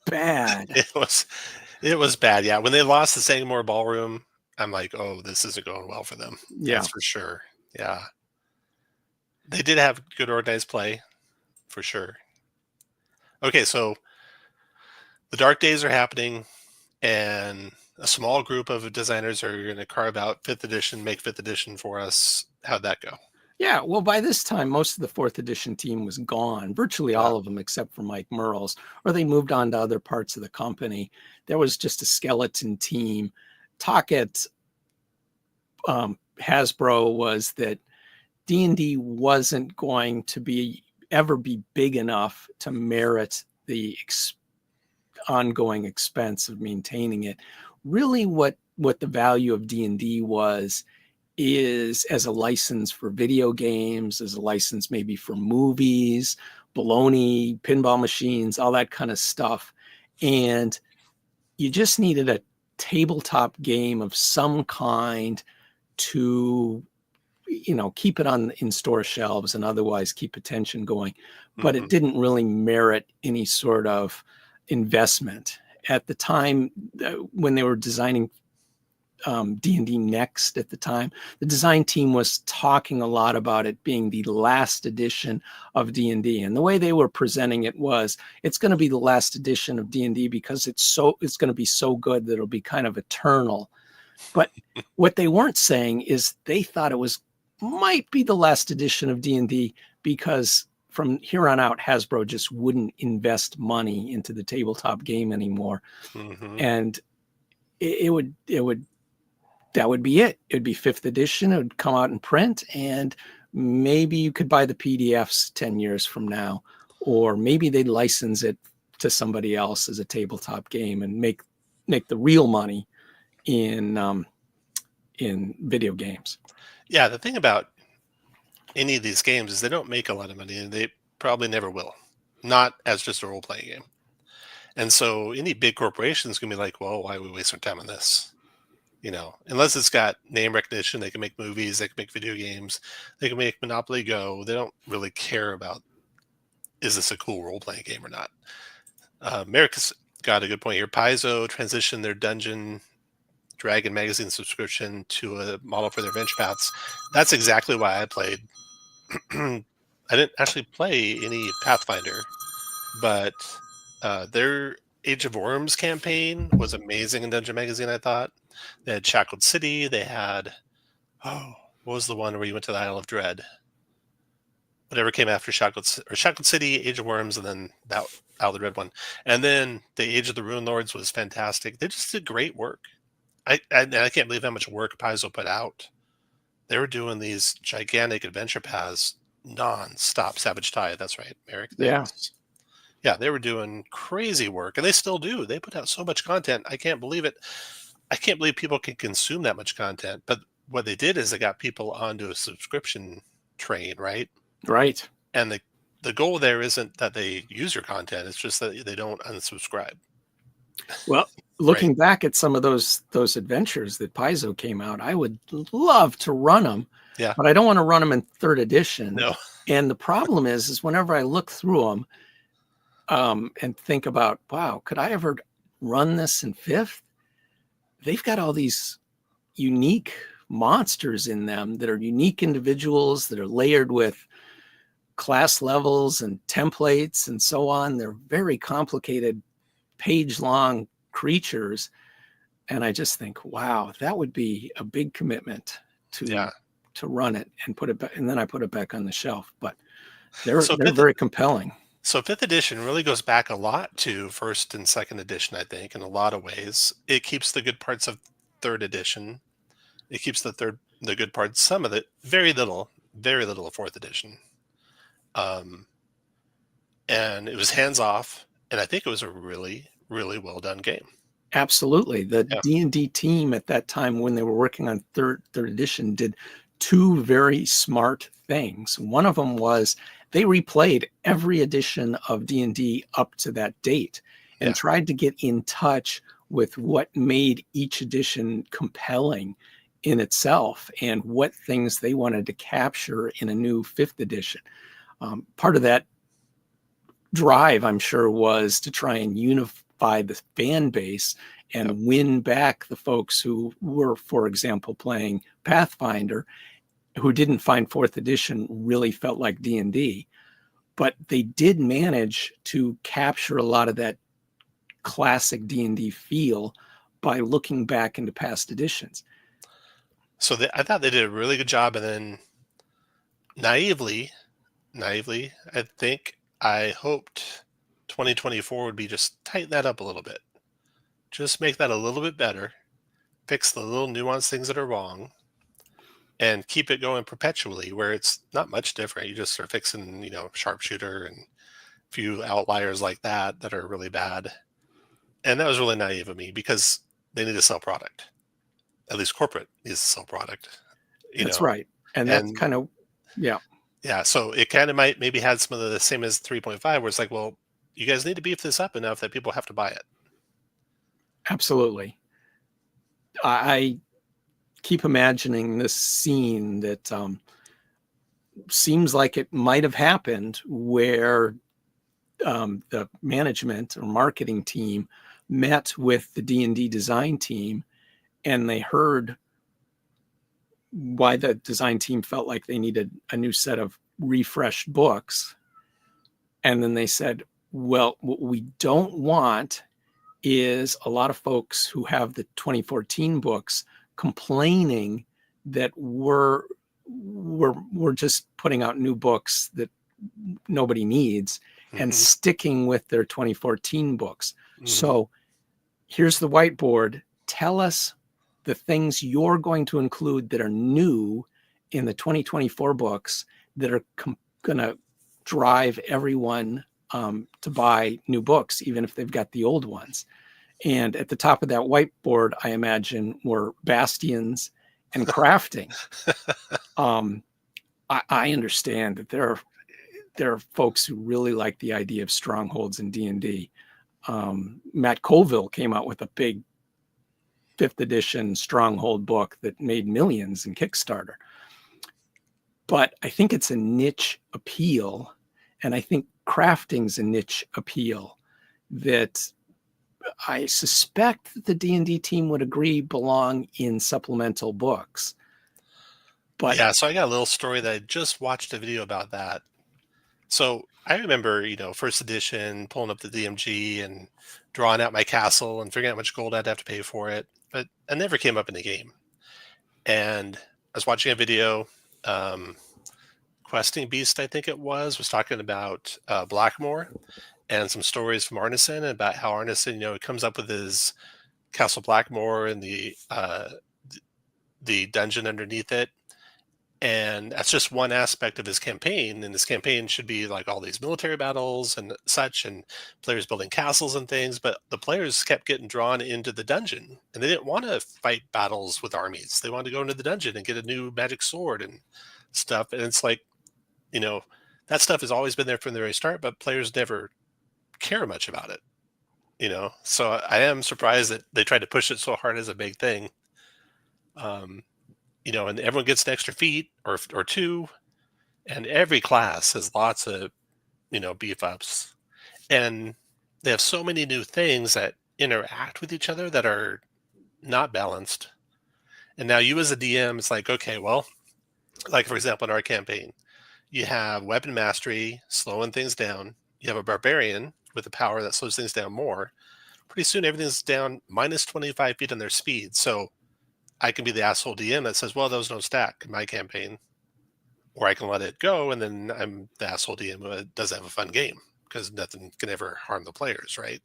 bad. It was bad. Yeah. When they lost the Sagamore Ballroom, I'm like, oh, this isn't going well for them. Yeah. That's for sure. Yeah. They did have good organized play, for sure. Okay, so the dark days are happening, and a small group of designers are going to carve out 5th edition, make 5th edition for us. How'd that go? Yeah, well, by this time, most of the 4th edition team was gone, virtually all of them, except for Mike Merle's, or they moved on to other parts of the company. There was just a skeleton team. Talk at Hasbro was that D&D wasn't going to ever be big enough to merit the ongoing expense of maintaining it. Really, what the value of D&D is as a license for video games, as a license maybe for movies, baloney, pinball machines, all that kind of stuff. And you just needed a tabletop game of some kind to, keep it in store shelves and otherwise keep attention going. But it didn't really merit any sort of investment. At the time, when they were designing D&D Next at the time, the design team was talking a lot about it being the last edition of D&D, and the way they were presenting it was, it's going to be the last edition of D&D because it's going to be so good that it'll be kind of eternal. But what they weren't saying is they thought it might be the last edition of D&D because from here on out, Hasbro just wouldn't invest money into the tabletop game anymore, and that would be it. It would be 5th edition. It would come out in print, and maybe you could buy the PDFs 10 years from now, or maybe they'd license it to somebody else as a tabletop game and make the real money in video games. Yeah, the thing about any of these games is they don't make a lot of money, and they probably never will. Not as just a role-playing game. And so any big corporation is going to be like, well, why are we wasting our time on this? Unless it's got name recognition, they can make movies, they can make video games, they can make Monopoly Go. They don't really care about, is this a cool role-playing game or not? America's got a good point here. Paizo transitioned their Dungeon Dragon magazine subscription to a model for their venture paths. That's exactly why I played. I didn't actually play any Pathfinder, but their Age of Worms campaign was amazing in Dungeon Magazine, I thought. They had Shackled City. They had, what was the one where you went to the Isle of Dread? Whatever came after Shackled City, Age of Worms, and then that Isle of Dread one. And then the Age of the Rune Lords was fantastic. They just did great work. I can't believe how much work Paizo put out. They were doing these gigantic adventure paths non-stop. Savage Tide, that's right, Merrick. Thanks. Yeah, they were doing crazy work, and they still do. They put out so much content. I can't believe it. I can't believe people can consume that much content. But what they did is they got people onto a subscription train, right? Right. And the goal there isn't that they use your content. It's just that they don't unsubscribe. Well, looking back at some of those adventures that Paizo came out, I would love to run them. Yeah. But I don't want to run them in 3rd edition. No. And the problem is whenever I look through them, and think about, wow, could I ever run this in 5th? They've got all these unique monsters in them that are unique individuals that are layered with class levels and templates and so on. They're very complicated, page-long creatures. And I just think, wow, that would be a big commitment to run it and put it back. And then I put it back on the shelf. But they're very compelling. So 5th edition really goes back a lot to 1st and 2nd edition, I think, in a lot of ways. It keeps the good parts of 3rd edition. It keeps the good parts, some of it, very little of 4th edition. And it was hands-off, and I think it was a really, really well-done game. Absolutely. The D&D team at that time, when they were working on third edition, did 2 very smart things. One of them was they replayed every edition of D&D up to that date and tried to get in touch with what made each edition compelling in itself and what things they wanted to capture in a new 5th edition. Part of that drive, I'm sure, was to try and unify the fan base and win back the folks who were, for example, playing Pathfinder, who didn't find 4th edition really felt like D&D. But they did manage to capture a lot of that classic D&D feel by looking back into past editions. So I thought they did a really good job. And then naively, I think I hoped 2024 would be just tighten that up a little bit. Just make that a little bit better. Fix the little nuanced things that are wrong. And keep it going perpetually, where it's not much different. You just are fixing, sharpshooter and a few outliers like that are really bad. And that was really naive of me because they need to sell product. At least corporate needs to sell product. That's right. And that's kind of, Yeah. So it kind of might maybe had some of the same as 3.5, where it's like, well, you guys need to beef this up enough that people have to buy it. Absolutely. I keep imagining this scene that seems like it might have happened where the management or marketing team met with the D&D design team and they heard why the design team felt like they needed a new set of refreshed books. And then they said, well, what we don't want is a lot of folks who have the 2014 books complaining that we're just putting out new books that nobody needs and sticking with their 2014 books. So here's the whiteboard. Tell us the things you're going to include that are new in the 2024 books that are going to drive everyone to buy new books, even if they've got the old ones. And at the top of that whiteboard, I imagine, were bastions and crafting. I understand that there are folks who really like the idea of strongholds in D&D. Matt Colville came out with a big 5th edition stronghold book that made millions in Kickstarter. But I think it's a niche appeal, and I think crafting's a niche appeal that I suspect that the D&D team would agree belong in supplemental books. But yeah, so I got a little story that I just watched a video about that. So I remember, first edition, pulling up the DMG and drawing out my castle and figuring out how much gold I'd have to pay for it. But I never came up in the game. And I was watching a video, um, Questing Beast, I think it was talking about Blackmore and some stories from Arneson about how Arneson, comes up with his Castle Blackmore and the dungeon underneath it. And that's just one aspect of his campaign. And his campaign should be like all these military battles and such, and players building castles and things. But the players kept getting drawn into the dungeon, and they didn't want to fight battles with armies. They wanted to go into the dungeon and get a new magic sword and stuff. And it's like, that stuff has always been there from the very start, but players never care much about it. So I am surprised that they tried to push it so hard as a big thing. And everyone gets an extra feat or two, and every class has lots of, beef ups, and they have so many new things that interact with each other that are not balanced. And now you as a DM, it's like, okay, well, like for example, in our campaign, you have weapon mastery, slowing things down. You have a barbarian with a power that slows things down more. Pretty soon, everything's down minus 25 feet on their speed. So I can be the asshole DM that says, well, those don't stack in my campaign. Or I can let it go, and then I'm the asshole DM who doesn't have a fun game because nothing can ever harm the players, right?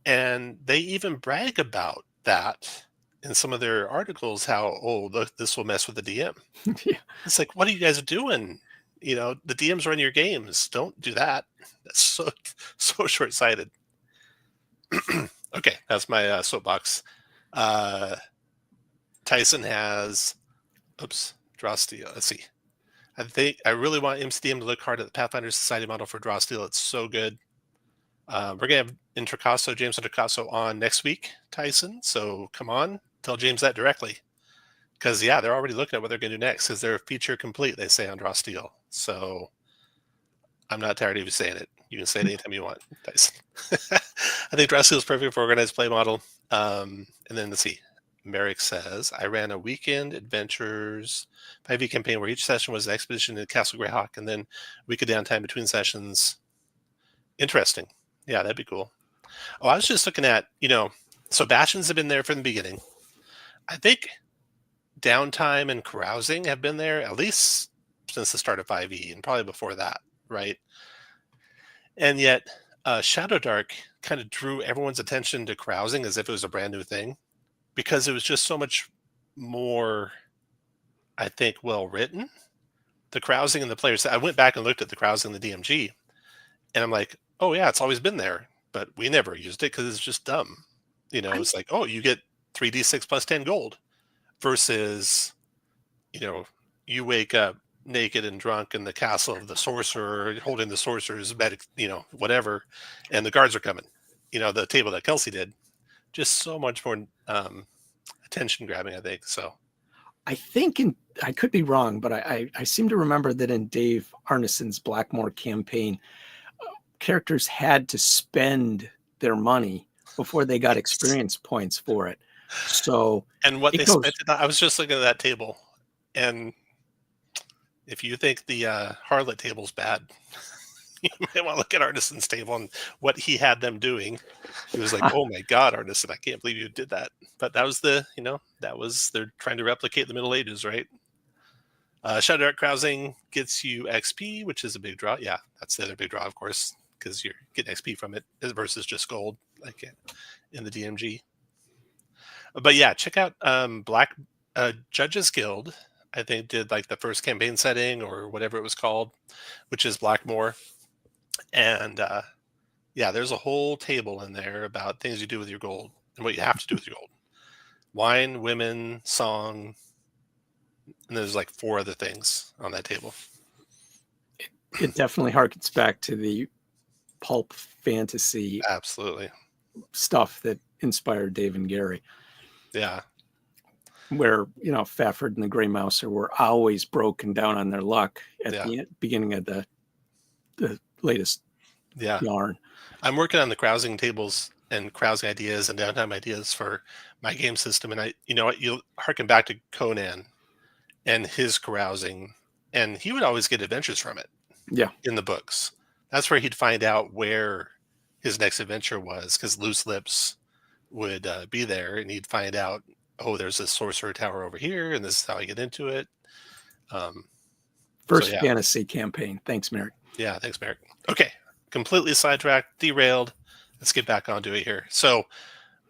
And they even brag about that in some of their articles, how, look, this will mess with the DM. Yeah. It's like, what are you guys doing? The DMs run your games. Don't do that. That's so short-sighted. Okay, that's my soapbox. Tyson has, draw steel. Let's see. I really want MCDM to look hard at the Pathfinder Society model for draw steel. It's so good. We're gonna have James Introcaso on next week, Tyson. So come on, tell James that directly. Because they're already looking at what they're gonna do next because they're feature complete, they say on draw steel. So I'm not tired of you saying it. You can say it anytime you want, Tyson. I think draw steel is perfect for organized play model. And then let's see. Merrick says, I ran a weekend adventures 5e campaign where each session was an expedition to Castle Greyhawk and then a week of downtime between sessions. Interesting. Yeah, that'd be cool. Oh, I was just looking at, so Bastions have been there from the beginning. I think downtime and carousing have been there at least since the start of 5e and probably before that, right? And yet Shadow Dark kind of drew everyone's attention to carousing as if it was a brand new thing, because it was just so much more, I think, well written. The carousing and the players. I went back and looked at the carousing and the DMG, and I'm like, oh yeah, it's always been there, but we never used it because it's just dumb. It's like, oh, you get 3d6 plus 10 gold, versus, you wake up naked and drunk in the castle of the sorcerer, holding the sorcerer's medic, whatever, and the guards are coming. The table that Kelsey did. Just so much more attention grabbing, I think. So I think I could be wrong, but I seem to remember that in Dave Arneson's Blackmore campaign, characters had to spend their money before they got experience points for it. So, and what they spent, I was just looking at that table, and if you think the harlot table's bad, you might want to look at Arneson's table and what he had them doing. It was like, oh my God, Arneson, I can't believe you did that. But that was they're trying to replicate the Middle Ages, right? Shadow Dark carousing gets you XP, which is a big draw. Yeah, that's the other big draw, of course, because you're getting XP from it versus just gold, like in the DMG. But yeah, check out Black Judges Guild. I think did like the first campaign setting or whatever it was called, which is Blackmore. And there's a whole table in there about things you do with your gold and what you have to do with your gold. Wine, women, song, and there's like 4 other things on that table. It definitely harkens back to the pulp fantasy absolutely stuff that inspired Dave and Gary. Yeah. Where, Fafford and the Grey Mouser were always broken down on their luck at the beginning of the latest yarn. I'm working on the carousing tables and carousing ideas and downtime ideas for my game system. And you'll harken back to Conan and his carousing, and he would always get adventures from it. Yeah. in the books. That's where he'd find out where his next adventure was, because Loose Lips would be there, and he'd find out, oh, there's a sorcerer tower over here, and this is how I get into it. Um, so First yeah, fantasy campaign. Thanks, Merrick. yeah. Thanks, Merrick. Okay, completely sidetracked, derailed. Let's get back onto it here. So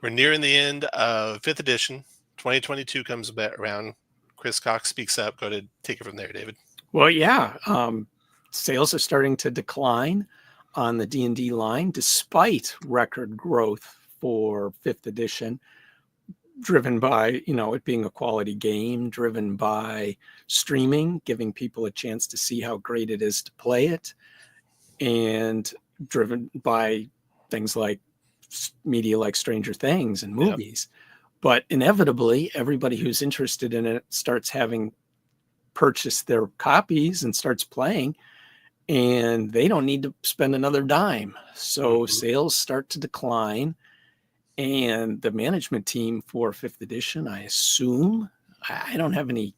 we're nearing the end of 5th edition. 2022 comes back around. Chris Cox speaks up. Go to take it from there, David. Well, yeah. Sales are starting to decline on the D&D line, despite record growth for 5th edition, driven by, it being a quality game, driven by streaming, giving people a chance to see how great it is to play it, and driven by things like media like Stranger Things and movies. Yep. But inevitably, everybody who's interested in it starts having purchased their copies and starts playing, and they don't need to spend another dime. So sales start to decline. And the management team for 5th edition, I assume, I don't have any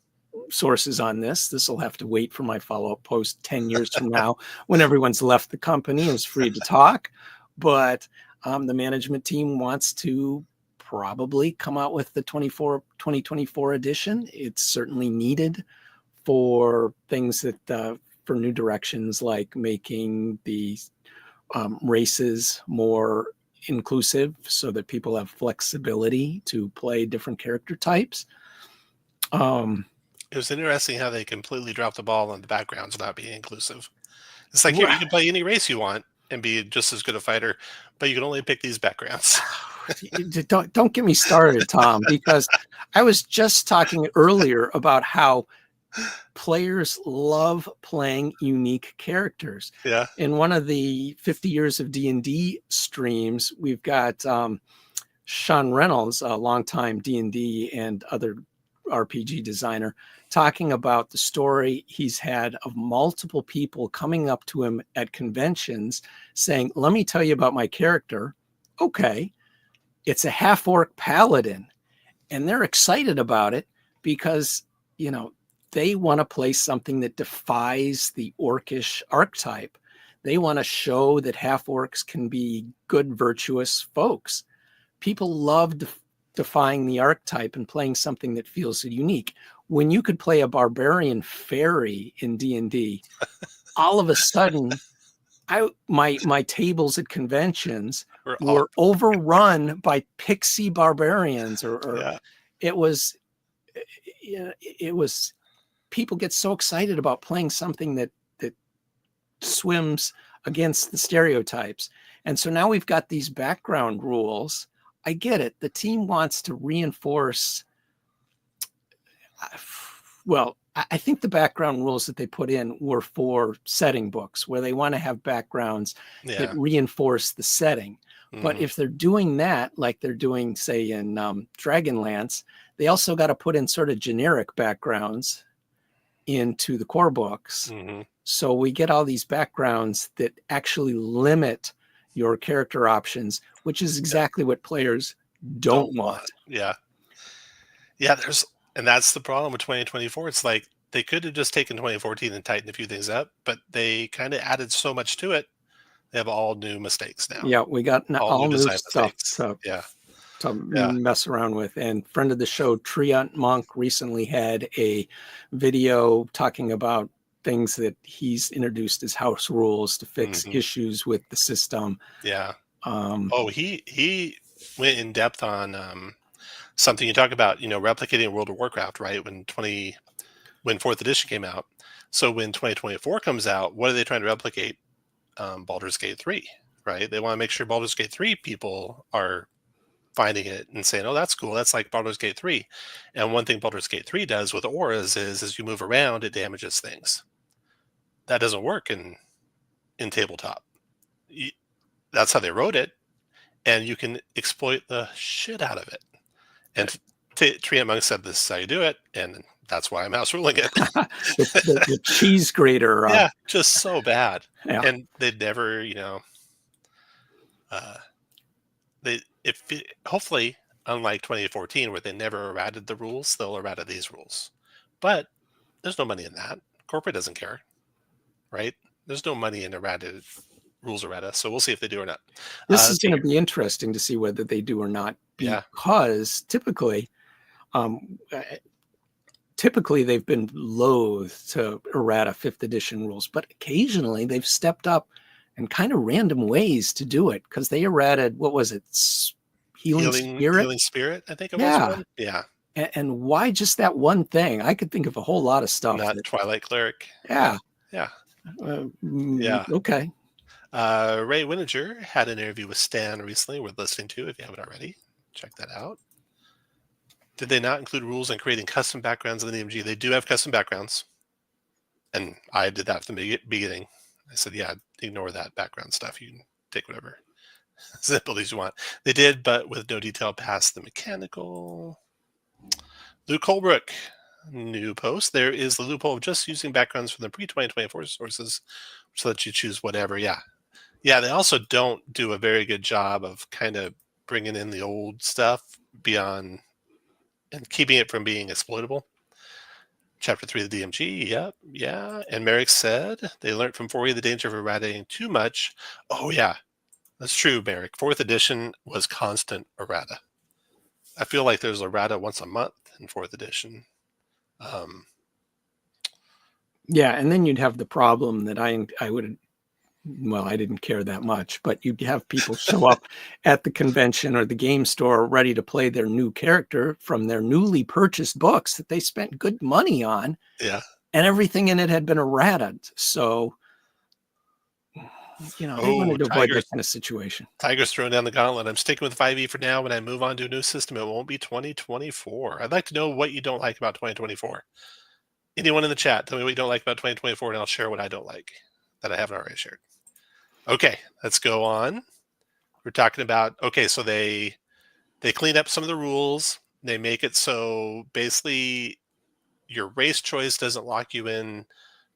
sources on this. This will have to wait for my follow-up post 10 years from now when everyone's left the company and is free to talk. But the management team wants to probably come out with the 2024 edition. It's certainly needed for things that for new directions, like making the races more inclusive so that people have flexibility to play different character types. It was interesting how they completely dropped the ball on the backgrounds not being inclusive. It's like, here, you can play any race you want and be just as good a fighter, but you can only pick these backgrounds. Don't get me started, Tom, because I was just talking earlier about how players love playing unique characters. Yeah. In one of the 50 years of D&D streams, we've got Sean Reynolds, a longtime D&D and other RPG designer, talking about the story he's had of multiple people coming up to him at conventions saying, let me tell you about my character. Okay. It's a half-orc paladin. And they're excited about it because, they want to play something that defies the orcish archetype. They want to show that half-orcs can be good, virtuous folks. People love defying the archetype and playing something that feels unique. When you could play a barbarian fairy in D&D, all of a sudden, my tables at conventions were overrun by pixie barbarians, or it was people get so excited about playing something that swims against the stereotypes. And so now we've got these background rules. I get it. The team wants to reinforce. Well, I think the background rules that they put in were for setting books, where they want to have backgrounds that reinforce the setting. But if they're doing that, like they're doing, say, in Dragonlance, they also got to put in sort of generic backgrounds into the core books. So we get all these backgrounds that actually limit your character options, which is exactly what players don't want. Yeah. And that's the problem with 2024. It's like they could have just taken 2014 and tightened a few things up, but they kind of added so much to it. They have all new mistakes now. Yeah, we got all new stuff to mess around with. And friend of the show, Treant Monk, recently had a video talking about things that he's introduced as house rules to fix issues with the system. Yeah. He went in depth on something you talk about, replicating World of Warcraft, right? When 4th edition came out. So when 2024 comes out, what are they trying to replicate? Baldur's Gate 3, right? They want to make sure Baldur's Gate 3 people are finding it and saying, oh, that's cool. That's like Baldur's Gate 3. And one thing Baldur's Gate 3 does with auras is as you move around, it damages things. That doesn't work in tabletop. That's how they wrote it. And you can exploit the shit out of it. And Treant Monk said, this is how you do it. And that's why I'm house ruling it. the cheese grater. Just so bad. Yeah. And they'd never, hopefully, unlike 2014, where they never errated the rules, they'll errata these rules. But there's no money in that. Corporate doesn't care, right? There's no money in errata rules errata, so we'll see if they do or not. This is going to be interesting to see whether they do or not, because um, typically they've been loath to errata 5th edition rules, but occasionally they've stepped up in kind of random ways to do it, because they errated, what was it, Healing Spirit, I think it was one. Yeah. And why just that one thing? I could think of a whole lot of stuff. Not Twilight Cleric. Yeah. Yeah. Okay. Ray Wininger had an interview with Stan recently worth listening to. If you haven't already, check that out. Did they not include rules on creating custom backgrounds in the DMG? They do have custom backgrounds. And I did that from the beginning. I said, yeah, ignore that background stuff. You can take whatever abilities you want. They did, but with no detail past the mechanical. Luke Holbrook, new post. There is the loophole of just using backgrounds from the pre-2024 sources, so that you choose whatever. Yeah. They also don't do a very good job of kind of bringing in the old stuff beyond and keeping it from being exploitable. Chapter 3 of the DMG. Yep. Yeah. And Merrick said they learned from 4E the danger of erratating too much. Oh, yeah. That's true, Merrick. 4th edition was constant errata. I feel like there's errata once a month in 4th edition. Yeah, and then you'd have the problem that I would, well, I didn't care that much, but you'd have people show up at the convention or the game store ready to play their new character from their newly purchased books that they spent good money on. Yeah. And everything in it had been errata. So, they wanted to avoid that kind of situation. Tiger's throwing down the gauntlet. I'm sticking with 5e for now. When I move on to a new system, it won't be 2024. I'd like to know what you don't like about 2024. Anyone in the chat, tell me what you don't like about 2024, and I'll share what I don't like that I haven't already shared. Okay, let's go on. We're talking about, so they clean up some of the rules. They make it so basically your race choice doesn't lock you in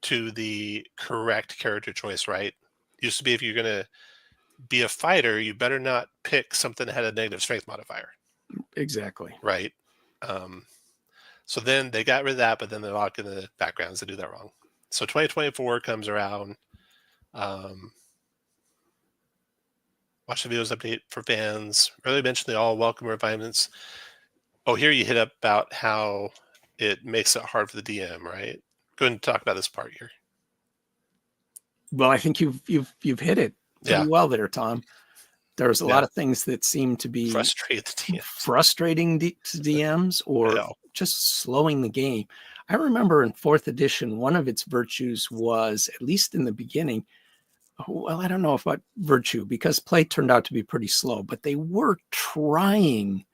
to the correct character choice, right? Used to be if you're going to be a fighter, you better not pick something that had a negative strength modifier. Exactly. Right. So then they got rid of that, but then they lock in the backgrounds to do that wrong. So 2024 comes around. Watch the videos update for fans. Really mention the all welcome refinements. Oh, here you hit up about how it makes it hard for the DM, right? Go ahead and talk about this part here. Well, I think you've hit it pretty well there, Tom. There's a lot of things that seem to be frustrating to DMs or just slowing the game. I remember in 4th edition, one of its virtues was, at least in the beginning, well, I don't know about virtue, because play turned out to be pretty slow, but they were trying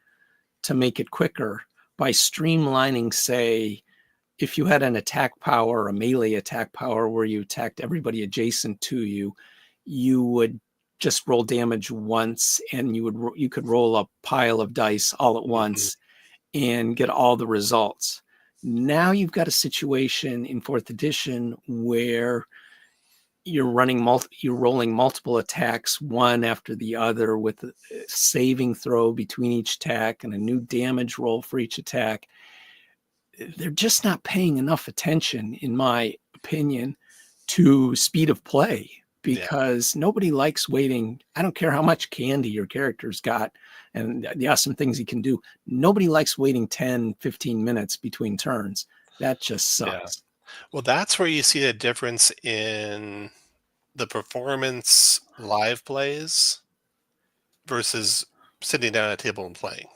to make it quicker by streamlining, say, if you had an attack power, a melee attack power where you attacked everybody adjacent to you, you would just roll damage once, and you could roll a pile of dice all at once and get all the results. Now you've got a situation in 4th edition where you're rolling multiple attacks, one after the other, with a saving throw between each attack and a new damage roll for each attack. They're just not paying enough attention, in my opinion, to speed of play, because nobody likes waiting. I don't care how much candy your character's got and the awesome things he can do. Nobody likes waiting 10, 15 minutes between turns. That just sucks. Well, that's where you see a difference in the performance live plays versus sitting down at a table and playing.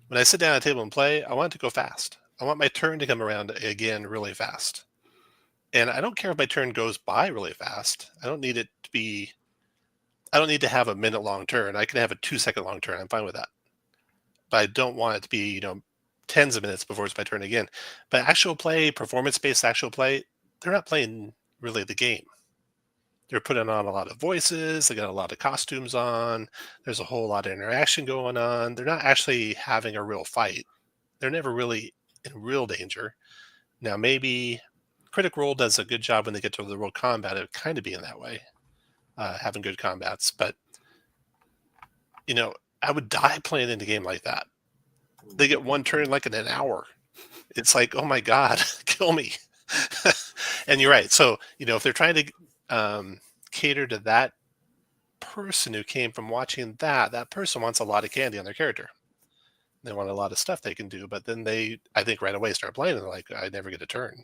When I sit down at a table and play, I want it to go fast. I want my turn to come around again really fast. And I don't care if my turn goes by really fast. I don't need to have a minute long turn. I can have a 2-second long turn. I'm fine with that. But I don't want it to be, tens of minutes before it's my turn again. But actual play, performance-based actual play, they're not playing really the game. They're putting on a lot of voices. They got a lot of costumes on. There's a whole lot of interaction going on. They're not actually having a real fight. They're never really in real danger. Now, maybe Critic Role does a good job when they get to the real combat of kind of being that way, having good combats. But, I would die playing in a game like that. They get one turn like in an hour. It's like, oh my God, kill me. And you're right. So, if they're trying to cater to that person who came from watching that person wants a lot of candy on their character. They want a lot of stuff they can do, but then they, I think, right away start playing and they're like, I never get a turn.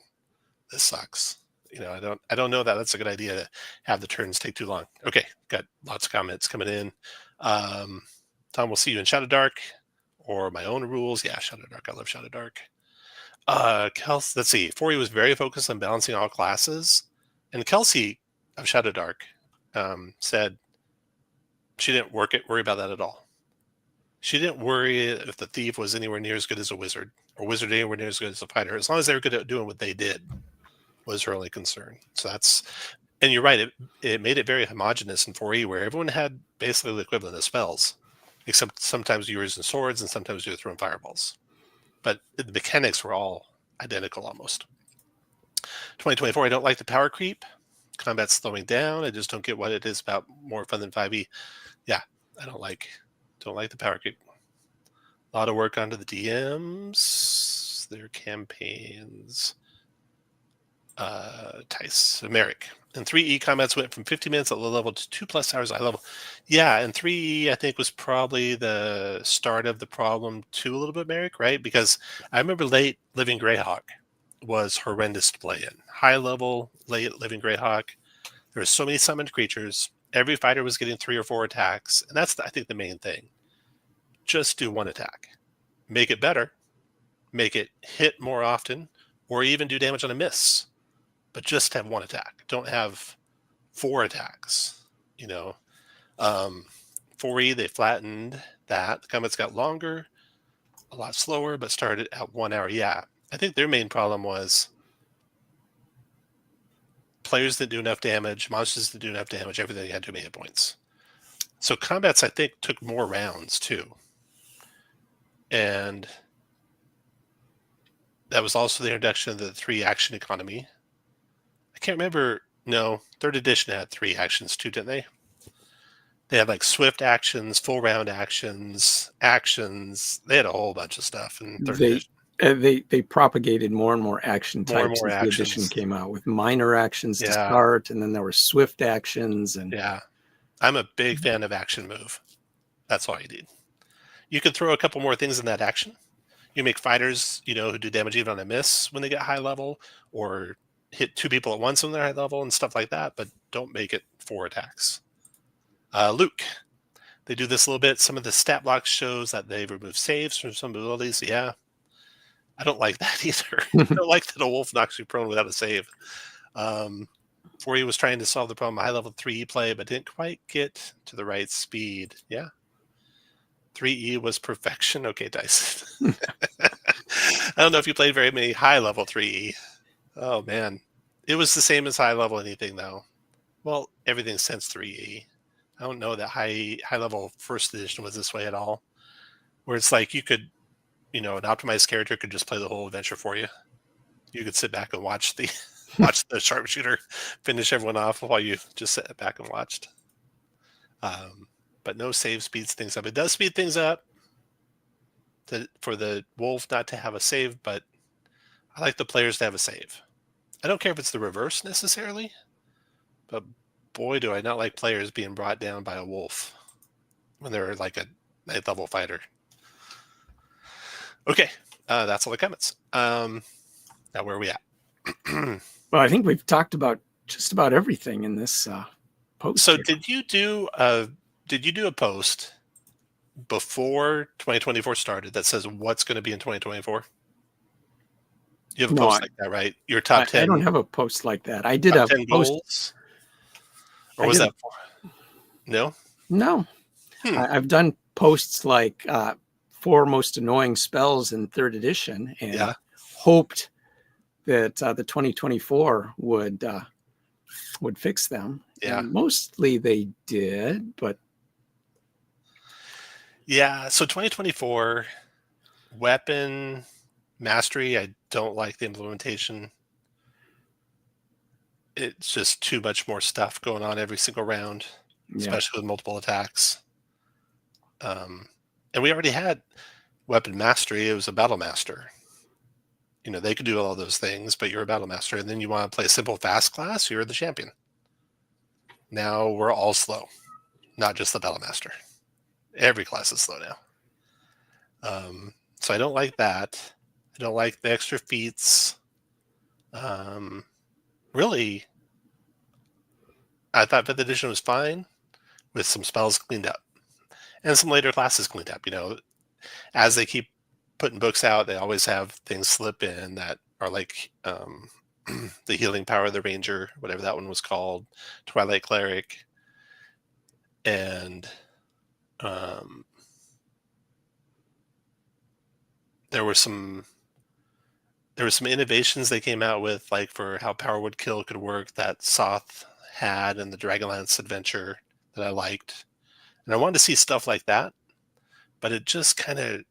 This sucks. I don't know that that's a good idea to have the turns take too long. Okay, got lots of comments coming in. Tom, we'll see you in Shadow Dark or my own rules. Yeah, Shadow Dark. I love Shadow Dark. Kelsey, let's see. 4E was very focused on balancing all classes, and Kelsey of Shadow Dark said she didn't worry about that at all. She didn't worry if the thief was anywhere near as good as a wizard or wizard anywhere near as good as a fighter. As long as they were good at doing what they did was her only concern. So that's, and you're right, it made it very homogenous in 4E where everyone had basically the equivalent of spells, except sometimes you were using swords and sometimes you were throwing fireballs. But the mechanics were all identical almost. 2024, I don't like the power creep. Combat's slowing down. I just don't get what it is about more fun than 5e. Yeah, I don't like the power creep. A lot of work onto the DMs, their campaigns. Tice, Merrick. And 3E combats went from 50 minutes at low level to 2+ hours at high level. Yeah, and 3E I think was probably the start of the problem too a little bit, Merrick, right? Because I remember late Living Greyhawk was horrendous to play in. High level, late Living Greyhawk, there were so many summoned creatures. Every fighter was getting 3 or 4 attacks, and that's I think the main thing. Just do 1 attack. Make it better. Make it hit more often, or even do damage on a miss. But just have 1 attack. Don't have 4 attacks. 4E, they flattened that. The combats got longer, a lot slower, but started at 1 hour. Yeah, I think their main problem was players didn't do enough damage, monsters didn't do enough damage, everything had too many hit points. So combats, I think, took more rounds too. And that was also the introduction of the 3 action economy. I can't remember. No, 3rd edition had 3 actions too, didn't they? They had like swift actions, full round actions. They had a whole bunch of stuff in 3rd edition. They propagated more and more action More and types more as the actions. edition came out, with minor actions to Yeah. start, and then there were swift actions. And yeah, I'm a big fan of action move. That's all you need. You could throw a couple more things in that action. You make fighters, who do damage even on a miss when they get high level, or hit 2 people at once when they're high level and stuff like that, but don't make it 4 attacks. Luke, they do this a little bit. Some of the stat blocks shows that they remove saves from some abilities. Yeah, I don't like that either. I don't like that a wolf knocks you prone without a save. 4E was trying to solve the problem of high level 3E play, but didn't quite get to the right speed. Yeah. 3E was perfection. Okay, Dice. I don't know if you played very many high level 3E. Oh man, it was the same as high level anything though. Well, everything since 3E. I don't know that high level 1st edition was this way at all, where it's like you could, an optimized character could just play the whole adventure for you. You could sit back and watch the sharpshooter finish everyone off while you just sat back and watched. But no save speeds things up. It does speed things up for the wolf not to have a save, but I like the players to have a save. I don't care if it's the reverse necessarily, but boy, do I not like players being brought down by a wolf when they're like a 9th level fighter. Okay, that's all the comments. Now where are we at? Well, I think we've talked about just about everything in this post. So did you do a post before 2024 started that says what's going to be in 2024? You have a post like that, right? Your top 10. I don't have a post like that. I did top a 10 post. Goals? Or was that no? No. I've done posts like 4 most annoying spells in 3rd edition, and hoped that the 2024 would fix them. Yeah. And mostly they did, but yeah. So 2024 weapon mastery, I don't like the implementation. It's just too much more stuff going on every single round, especially with multiple attacks. And we already had weapon mastery. It was a battle master. They could do all those things, but you're a battle master, and then you want to play a simple fast class, you're the champion. Now we're all slow, not just the Battlemaster. Every class is slow now. So I don't like that. I don't like the extra feats. Really, I thought 5th edition was fine with some spells cleaned up and some later classes cleaned up. As they keep putting books out, they always have things slip in that are like the healing power of the Ranger, whatever that one was called, Twilight Cleric, and there were some innovations they came out with, like for how Power Would Kill could work, that Soth had in the Dragonlance adventure that I liked. And I wanted to see stuff like that, but it just kind of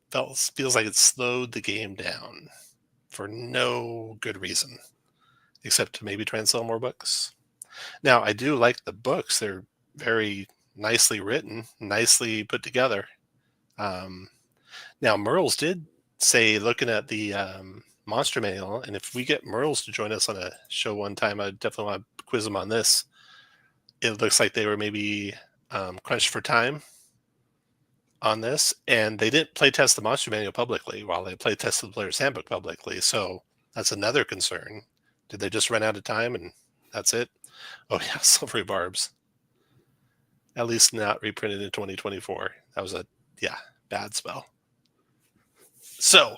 feels like it slowed the game down for no good reason, except to maybe try and sell more books. Now, I do like the books. They're very nicely written, nicely put together. Now, Merles did say, looking at the Monster Manual, and if we get Merles to join us on a show one time, I definitely want to quiz him on this. It looks like they were maybe crunched for time on this, and they didn't play test the Monster Manual publicly while they play tested the Player's Handbook publicly. So that's another concern. Did they just run out of time and that's it? Oh yeah, Silvery Barbs. At least not reprinted in 2024. That was a bad spell. So,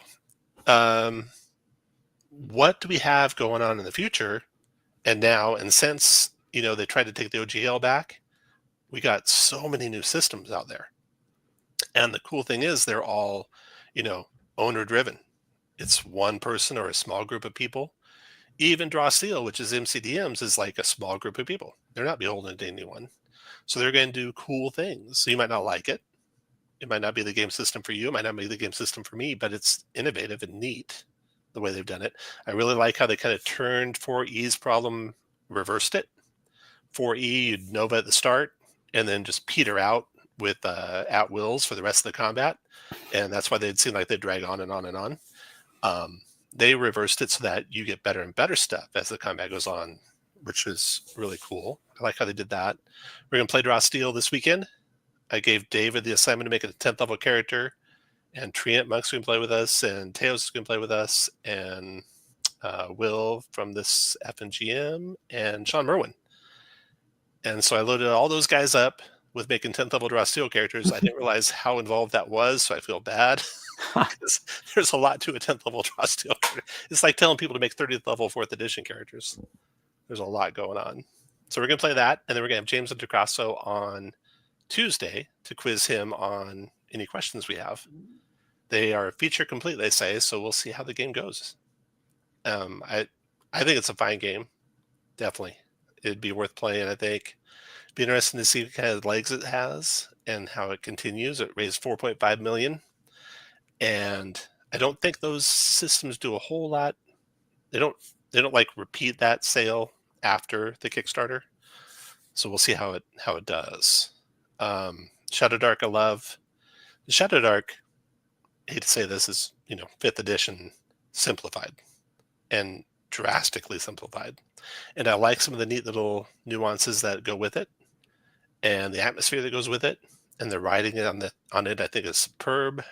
what do we have going on in the future? And now, and since they tried to take the OGL back, we got so many new systems out there. And the cool thing is they're all, owner driven. It's one person or a small group of people. Even Draw Steel, which is MCDMs, is like a small group of people. They're not beholden to anyone. So they're going to do cool things. So you might not like it. It might not be the game system for you. It might not be the game system for me, but it's innovative and neat the way they've done it. I really like how they kind of turned 4E's problem, reversed it. 4E, you'd Nova at the start, and then just peter out with at wills for the rest of the combat. And that's why they'd seem like they'd drag on and on and on. They reversed it so that you get better and better stuff as the combat goes on, which is really cool. I like how they did that. We're going to play Draw Steel this weekend. I gave David the assignment to make it a 10th level character, and Treant Monk's going to play with us, and Teos is going to play with us, and Will from this FNGM, and Sean Merwin. And so I loaded all those guys up with making 10th level Draw Steel characters. I didn't realize how involved that was, so I feel bad. There's a lot to a 10th level Draw Steel character. It's like telling people to make 30th level 4th edition characters. There's a lot going on. So we're going to play that, and then we're going to have James DeCrasso on Tuesday to quiz him on any questions we have. They are feature complete, they say, so we'll see how the game goes. I think it's a fine game. Definitely. It'd be worth playing, I think. Be interesting to see what kind of legs it has and how it continues. It raised $4.5 million. And I don't think those systems do a whole lot. They don't like repeat that sale after the Kickstarter. So we'll see how it does. Shadow Dark I love. Shadow Dark, I hate to say this, is 5th edition simplified and drastically simplified. And I like some of the neat little nuances that go with it and the atmosphere that goes with it. And the writing on it I think is superb.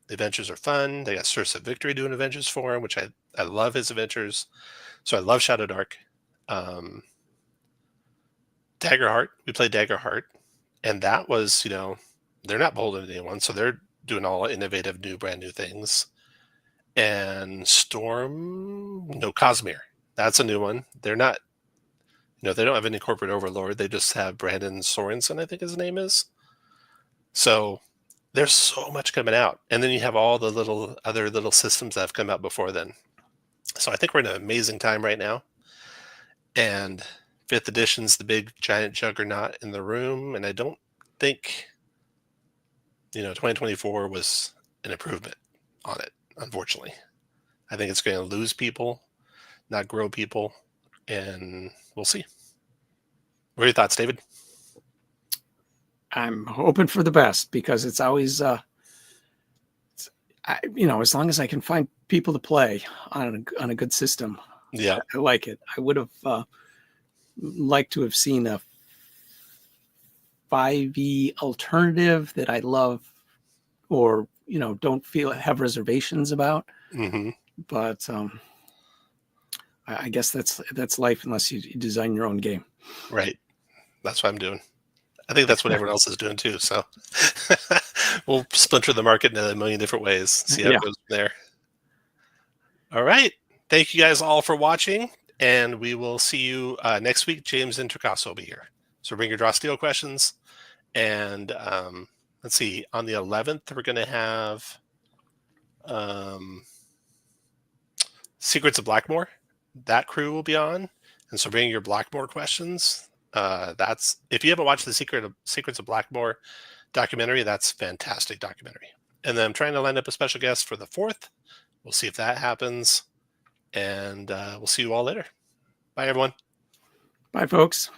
The adventures are fun. They got Source of Victory doing adventures for him, which I love his adventures. So I love Shadow Dark. Daggerheart, we played Daggerheart, and that was, they're not beholden to anyone, so they're doing all innovative, brand new things. And Cosmere, that's a new one. They're not, they don't have any corporate overlord. They just have Brandon Sorensen, I think his name is. So there's so much coming out. And then you have all the other little systems that have come out before then. So I think we're in an amazing time right now. And 5th edition's the big giant juggernaut in the room. And I don't think, 2024 was an improvement on it, unfortunately. I think it's going to lose people, not grow people. And we'll see. What are your thoughts, David? I'm hoping for the best because it's always, as long as I can find people to play on a good system. Yeah, I like it. I would have liked to have seen a 5e alternative that I love or, don't have reservations about. Mm-hmm. But I guess that's life unless you design your own game. Right. That's what I'm doing. I think that's what everyone else is doing too. So we'll splinter the market in a million different ways. See how it goes from there. All right. Thank you guys all for watching. And we will see you next week. James and Tricasso will be here. So bring your Draw Steel questions. And let's see. On the 11th, we're going to have Secrets of Blackmore. That crew will be on. And so bring your Blackmore questions. That's if you haven't watched the Secrets of Blackmore documentary, that's a fantastic documentary. And then I'm trying to line up a special guest for the 4th. We'll see if that happens. And we'll see you all later. Bye, everyone. Bye, folks.